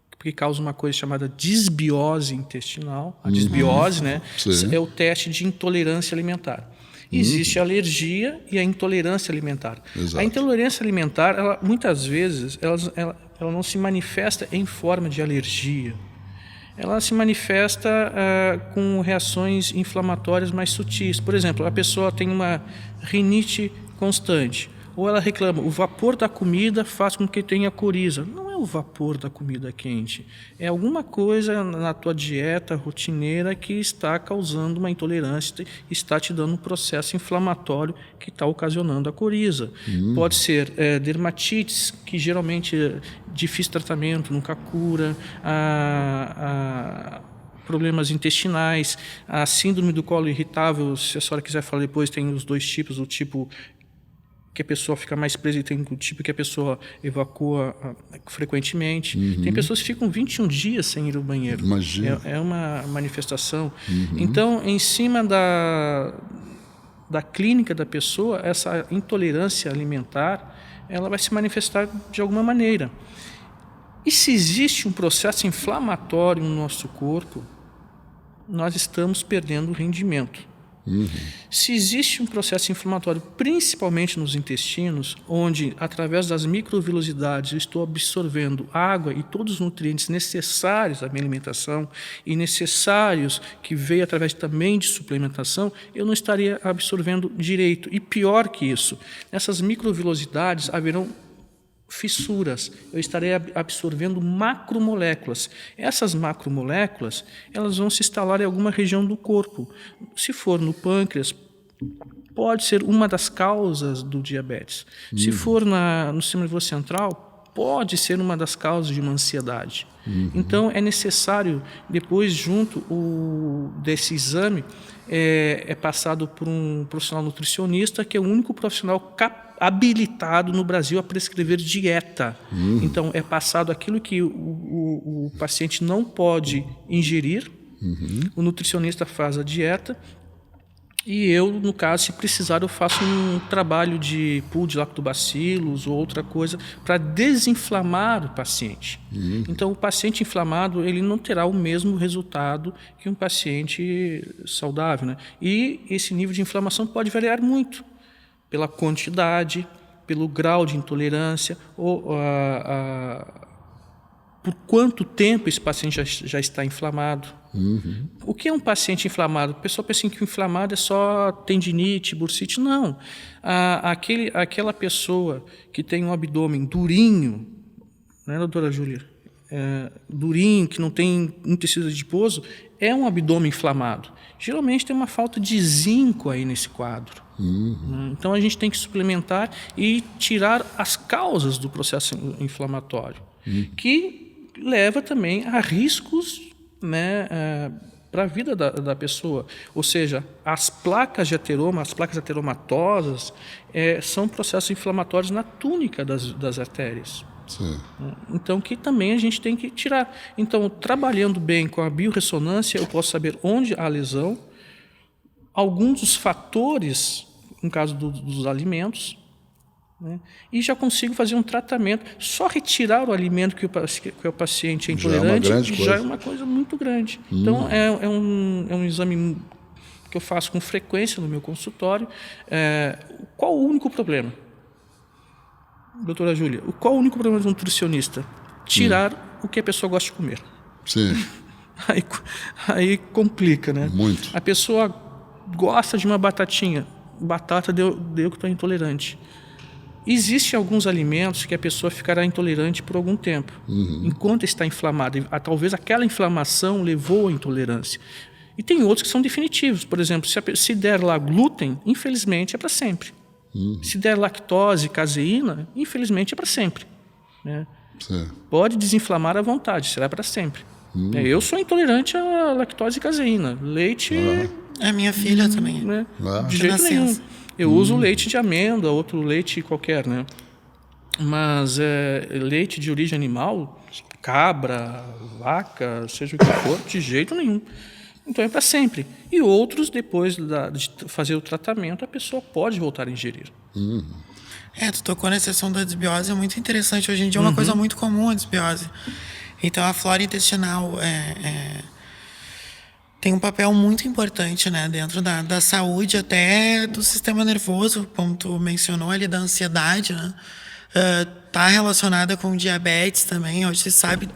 Speaker 3: porque causa uma coisa chamada disbiose intestinal. A disbiose, né, é o teste de intolerância alimentar. Existe a alergia e a intolerância alimentar.
Speaker 1: Exato.
Speaker 3: A intolerância alimentar, muitas vezes, ela não se manifesta em forma de alergia. Ela se manifesta com reações inflamatórias mais sutis. Por exemplo, a pessoa tem uma rinite constante, ou ela reclama, o vapor da comida faz com que tenha coriza. Não é o vapor da comida quente, é alguma coisa na tua dieta rotineira que está causando uma intolerância, está te dando um processo inflamatório que está ocasionando a coriza. Pode ser dermatites, que geralmente é difícil tratamento, nunca cura, problemas intestinais, a síndrome do colo irritável. Se a senhora quiser falar depois, tem os dois tipos, o tipo que a pessoa fica mais presa e tem o tipo que a pessoa evacua frequentemente. Tem pessoas que ficam 21 dias sem ir ao banheiro.
Speaker 1: Imagina.
Speaker 3: É uma manifestação. Então, em cima da clínica da pessoa, essa intolerância alimentar, ela vai se manifestar de alguma maneira. E se existe um processo inflamatório no nosso corpo, nós estamos perdendo rendimento. Se existe um processo inflamatório, principalmente nos intestinos, onde, através das microvilosidades, eu estou absorvendo água e todos os nutrientes necessários à minha alimentação e necessários que veio através também de suplementação, eu não estaria absorvendo direito. E pior que isso, nessas microvilosidades haverão fissuras, eu estarei absorvendo macromoléculas. Essas macromoléculas, elas vão se instalar em alguma região do corpo. Se for no pâncreas, pode ser uma das causas do diabetes. Se for no sistema nervoso central, pode ser uma das causas de uma ansiedade. Então, é necessário, depois, junto desse exame, é passado por um profissional nutricionista, que é o único profissional habilitado no Brasil a prescrever dieta. Então, é passado aquilo que o paciente não pode ingerir, o nutricionista faz a dieta, e eu, no caso, se precisar, eu faço um trabalho de pool de lactobacilos ou outra coisa para desinflamar o paciente. Então, o paciente inflamado, ele não terá o mesmo resultado que um paciente saudável, né? E esse nível de inflamação pode variar muito pela quantidade, pelo grau de intolerância, ou por quanto tempo esse paciente já está inflamado. O que é um paciente inflamado? O pessoal pensa que o inflamado é só tendinite, bursite. Não. Aquela pessoa que tem um abdômen durinho, né, doutora Júlia? Durinho, que não tem um tecido adiposo, é um abdômen inflamado. Geralmente tem uma falta de zinco aí nesse quadro. Então a gente tem que suplementar e tirar as causas do processo inflamatório, que leva também a riscos, né, para a vida da pessoa. Ou seja, as placas de ateroma, as placas ateromatosas, são processos inflamatórios na túnica das artérias.
Speaker 1: Sim.
Speaker 3: Então, que também a gente tem que tirar. Então, trabalhando bem com a biorressonância, eu posso saber onde há a lesão, alguns dos fatores, no caso dos alimentos, né? E já consigo fazer um tratamento. Só retirar o alimento que o paciente é intolerante já é uma coisa muito grande. Então, é um exame que eu faço com frequência no meu consultório. Qual o único problema? Doutora Júlia, qual o único problema do nutricionista? Tirar o que a pessoa gosta de comer.
Speaker 1: Sim.
Speaker 3: Aí complica, né?
Speaker 1: Muito.
Speaker 3: A pessoa gosta de uma batatinha. Batata deu que estou intolerante. Existem alguns alimentos que a pessoa ficará intolerante por algum tempo, enquanto está inflamada. Talvez aquela inflamação levou à intolerância. E tem outros que são definitivos. Por exemplo, se der lá glúten, infelizmente é para sempre. Se der lactose, caseína, infelizmente é para sempre. Né? Pode desinflamar à vontade, será para sempre. Eu sou intolerante à lactose e caseína. Leite...
Speaker 2: A minha filha também.
Speaker 3: Né? De jeito nenhum. Eu uso leite de amêndoa, outro leite qualquer, né? Mas leite de origem animal, cabra, vaca, seja o que for, de jeito nenhum. Então é para sempre. E outros, depois de fazer o tratamento, a pessoa pode voltar a ingerir.
Speaker 2: Tu tocou na questão da desbiose, é muito interessante. Hoje em dia é uma coisa muito comum a desbiose. Então a flora intestinal tem um papel muito importante, né, dentro da saúde, até do sistema nervoso, como tu mencionou ali, da ansiedade, né? Tá relacionada com diabetes também. Hoje se sabe,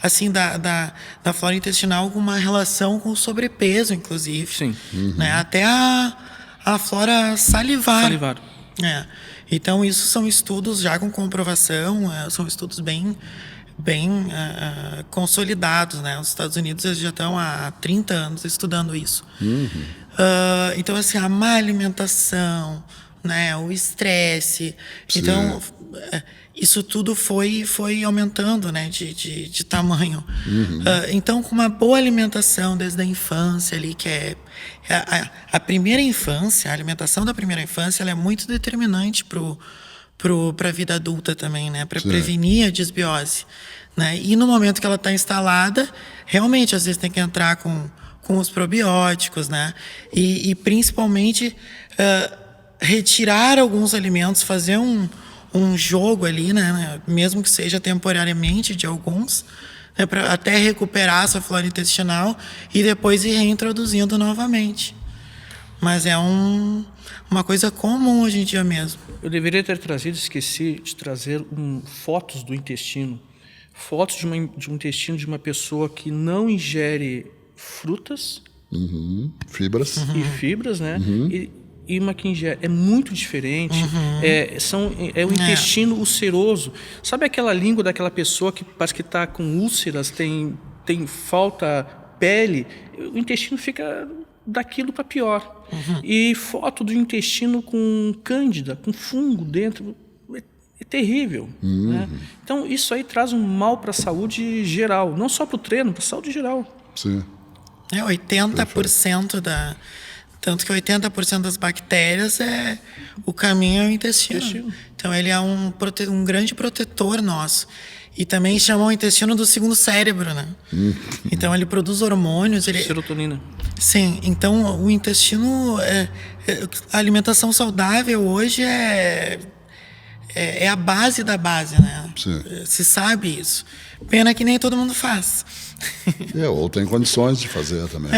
Speaker 2: assim, da flora intestinal com uma relação com o sobrepeso, inclusive.
Speaker 3: Sim.
Speaker 2: Né? Até a flora salivar. Então, isso são estudos já com comprovação, são estudos bem consolidados, né? Os Estados Unidos eles já estão há 30 anos estudando isso. Então, assim, a má alimentação, né? O estresse.
Speaker 1: Sim.
Speaker 2: Então, isso tudo foi aumentando, né? De tamanho. Então, com uma boa alimentação desde a infância ali, que é a primeira infância, a alimentação da primeira infância, ela é muito determinante para a vida adulta também, né? Para prevenir a desbiose, né? E no momento que ela está instalada, realmente às vezes tem que entrar com os probióticos, né? E principalmente retirar alguns alimentos, fazer um jogo ali, né? Mesmo que seja temporariamente de alguns, né? Para até recuperar essa flora intestinal e depois ir reintroduzindo novamente. Mas é uma coisa comum hoje em dia mesmo.
Speaker 3: Eu deveria ter esqueci de trazer fotos do intestino. Fotos de um intestino de uma pessoa que não ingere frutas.
Speaker 1: Fibras.
Speaker 3: E fibras, né? E uma que ingere. É muito diferente. É o intestino ulceroso. Sabe aquela língua daquela pessoa que parece que está com úlceras, tem falta pele? O intestino fica daquilo para pior. E foto do intestino com cândida, com fungo dentro, é terrível. Né? Então, isso aí traz um mal para a saúde geral, não só para o treino, para a saúde geral.
Speaker 1: Sim.
Speaker 2: 80% tanto que 80% das bactérias o caminho é o intestino. Então, ele é um grande protetor nosso. E também chamam o intestino do segundo cérebro, né? Então, ele produz hormônios.
Speaker 3: Serotonina.
Speaker 2: Sim. Então, o intestino... a alimentação saudável hoje é a base da base, né?
Speaker 1: Sim.
Speaker 2: Se sabe isso. Pena que nem todo mundo faz.
Speaker 1: Ou tem condições de fazer também.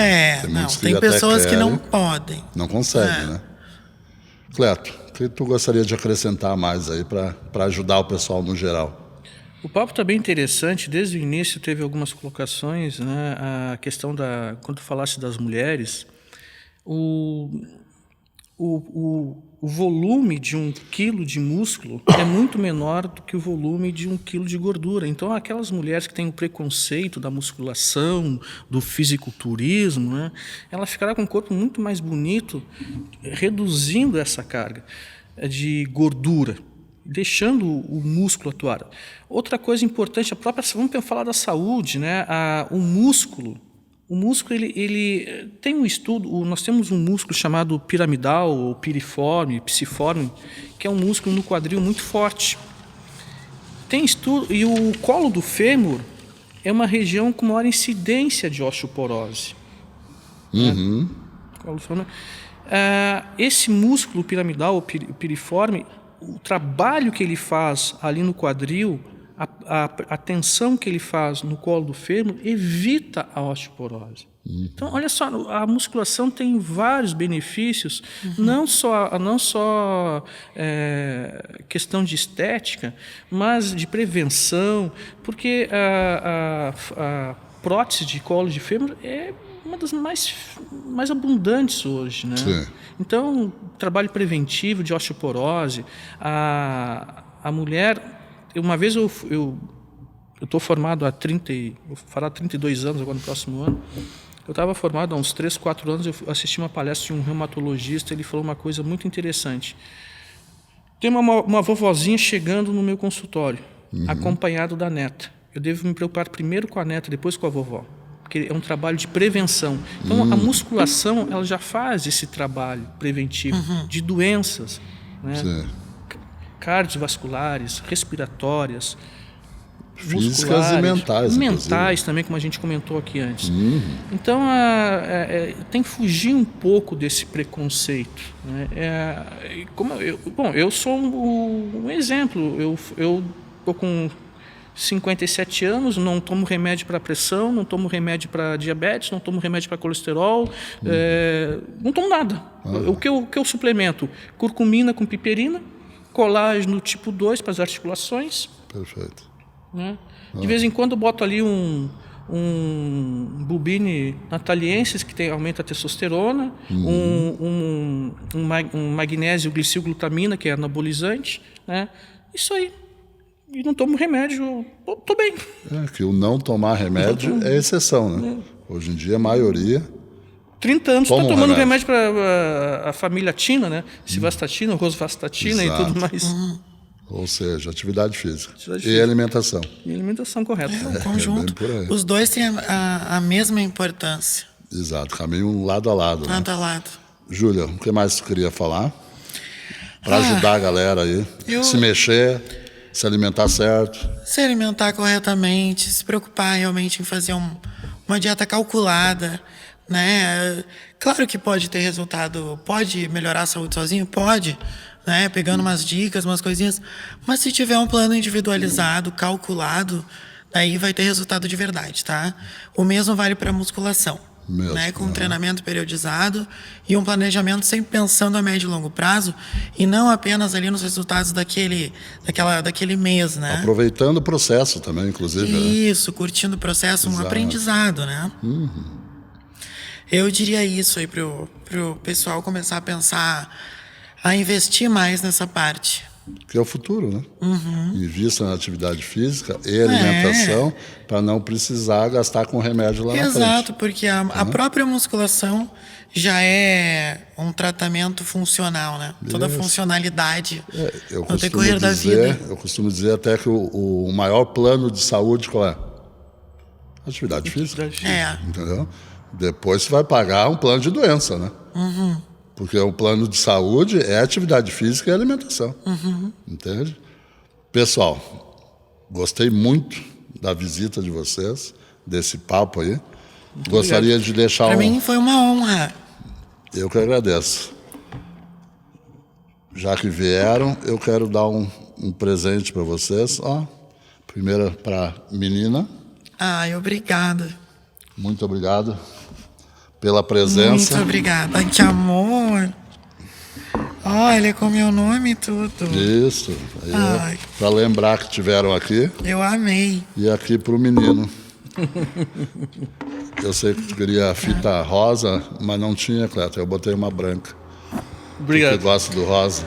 Speaker 2: Tem pessoas que não podem.
Speaker 1: Não conseguem, né? Cleto, o que tu gostaria de acrescentar mais aí para ajudar o pessoal no geral?
Speaker 3: O papo está bem interessante. Desde o início teve algumas colocações, né? A questão quando tu falasse das mulheres, o volume de 1 quilo de músculo é muito menor do que o volume de 1 quilo de gordura. Então, aquelas mulheres que têm o preconceito da musculação, do fisiculturismo, né? Ela ficará com um corpo muito mais bonito, reduzindo essa carga de gordura, deixando o músculo atuar. Outra coisa importante, vamos falar da saúde, né? O músculo, O músculo, ele tem um estudo, nós temos um músculo chamado piramidal, ou piriforme, psiforme, que é um músculo no quadril muito forte. Tem estudo, e o colo do fêmur é uma região com maior incidência de osteoporose.
Speaker 1: Uhum.
Speaker 3: Né? Esse músculo piramidal, ou piriforme, o trabalho que ele faz ali no quadril, a tensão que ele faz no colo do fêmur evita a osteoporose. Então, olha só, a musculação tem vários benefícios, não só questão de estética, mas de prevenção, porque a prótese de colo de fêmur é uma das mais abundantes hoje, né?
Speaker 1: Sim.
Speaker 3: Então, trabalho preventivo de osteoporose, a mulher... Uma vez eu estou formado há 32 anos, agora no próximo ano. Eu estava formado há uns 3, 4 anos, eu assisti uma palestra de um reumatologista, ele falou uma coisa muito interessante. Tem uma vovozinha chegando no meu consultório, acompanhado da neta. Eu devo me preocupar primeiro com a neta, depois com a vovó, porque é um trabalho de prevenção. Então, a musculação ela já faz esse trabalho preventivo de doenças, né?
Speaker 1: Sim.
Speaker 3: Cardiovasculares, respiratórias,
Speaker 1: Físicas
Speaker 3: musculares,
Speaker 1: e mentais.
Speaker 3: mentais também, como a gente comentou aqui antes. Então, tem que fugir um pouco desse preconceito, né? Eu sou um exemplo. Eu estou com 57 anos, não tomo remédio para pressão, não tomo remédio para diabetes, não tomo remédio para colesterol, não tomo nada. O que eu suplemento? Curcumina com piperina, colágeno tipo 2 para as articulações.
Speaker 1: Perfeito.
Speaker 3: Né? De vez em quando eu boto ali um Bubine nataliensis, que aumenta a testosterona, um magnésio glicilglutamina, que é anabolizante. Né? Isso aí. E não tomo remédio, estou bem.
Speaker 1: Que o não tomar remédio é exceção, né? Hoje em dia, a maioria...
Speaker 3: 30 anos
Speaker 1: toma
Speaker 3: estou tomando
Speaker 1: remédio
Speaker 3: para a família Tina, né? Civastatina, rosuvastatina e tudo mais.
Speaker 1: Ou seja, atividade física. E alimentação.
Speaker 3: E alimentação correta.
Speaker 2: Um conjunto.
Speaker 1: bem por aí.
Speaker 2: Os dois têm a mesma importância.
Speaker 1: Exato, caminham lado a lado. Né?
Speaker 2: Lado a lado.
Speaker 1: Júlia, o que mais você queria falar? Para ajudar a galera aí. Se mexer, se alimentar certo.
Speaker 2: Se alimentar corretamente, se preocupar realmente em fazer uma dieta calculada, né? Claro que pode ter resultado, pode melhorar a saúde sozinho, pode, né? Pegando umas dicas, umas coisinhas, mas se tiver um plano individualizado, calculado, daí vai ter resultado de verdade, tá? O mesmo vale para musculação, né? Com um treinamento periodizado e um planejamento sempre pensando a médio e longo prazo e não apenas ali nos resultados daquele mês, né?
Speaker 1: Aproveitando o processo também, inclusive.
Speaker 2: Isso, curtindo o processo, um aprendizado, né? Eu diria isso aí pro pessoal começar a pensar, a investir mais nessa parte.
Speaker 1: Que é o futuro, né? Invista na atividade física e alimentação para não precisar gastar com remédio lá na frente.
Speaker 2: Exato, porque a própria musculação já é um tratamento funcional, né? Toda a funcionalidade no decorrer da vida.
Speaker 1: Eu costumo dizer até que o maior plano de saúde qual é? Atividade física. Entendeu? Depois você vai pagar um plano de doença, né? Porque o plano de saúde é atividade física e alimentação. Entende? Pessoal, gostei muito da visita de vocês, desse papo aí. Gostaria de deixar
Speaker 2: Para mim foi uma honra.
Speaker 1: Eu que agradeço. Já que vieram, eu quero dar um presente para vocês. Ó, primeiro para a menina.
Speaker 2: Ai, obrigada.
Speaker 1: Muito obrigado pela presença.
Speaker 2: Muito obrigada. Ai, que amor. Olha, com meu nome e tudo.
Speaker 1: Isso. Para lembrar que tiveram aqui.
Speaker 2: Eu amei.
Speaker 1: E aqui para o menino. Eu sei que tu queria a fita rosa, mas não tinha, Cleto. Eu botei uma branca.
Speaker 3: Obrigado.
Speaker 1: Porque gosto do rosa.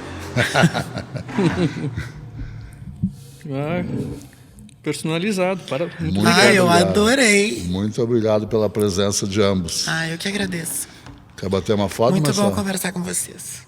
Speaker 3: Personalizado. Muito
Speaker 2: obrigado. Eu adorei.
Speaker 1: Muito obrigado pela presença de ambos.
Speaker 2: Eu que agradeço.
Speaker 1: Quer bater uma foto,
Speaker 2: Muito
Speaker 1: Marcelo?
Speaker 2: bom conversar com vocês.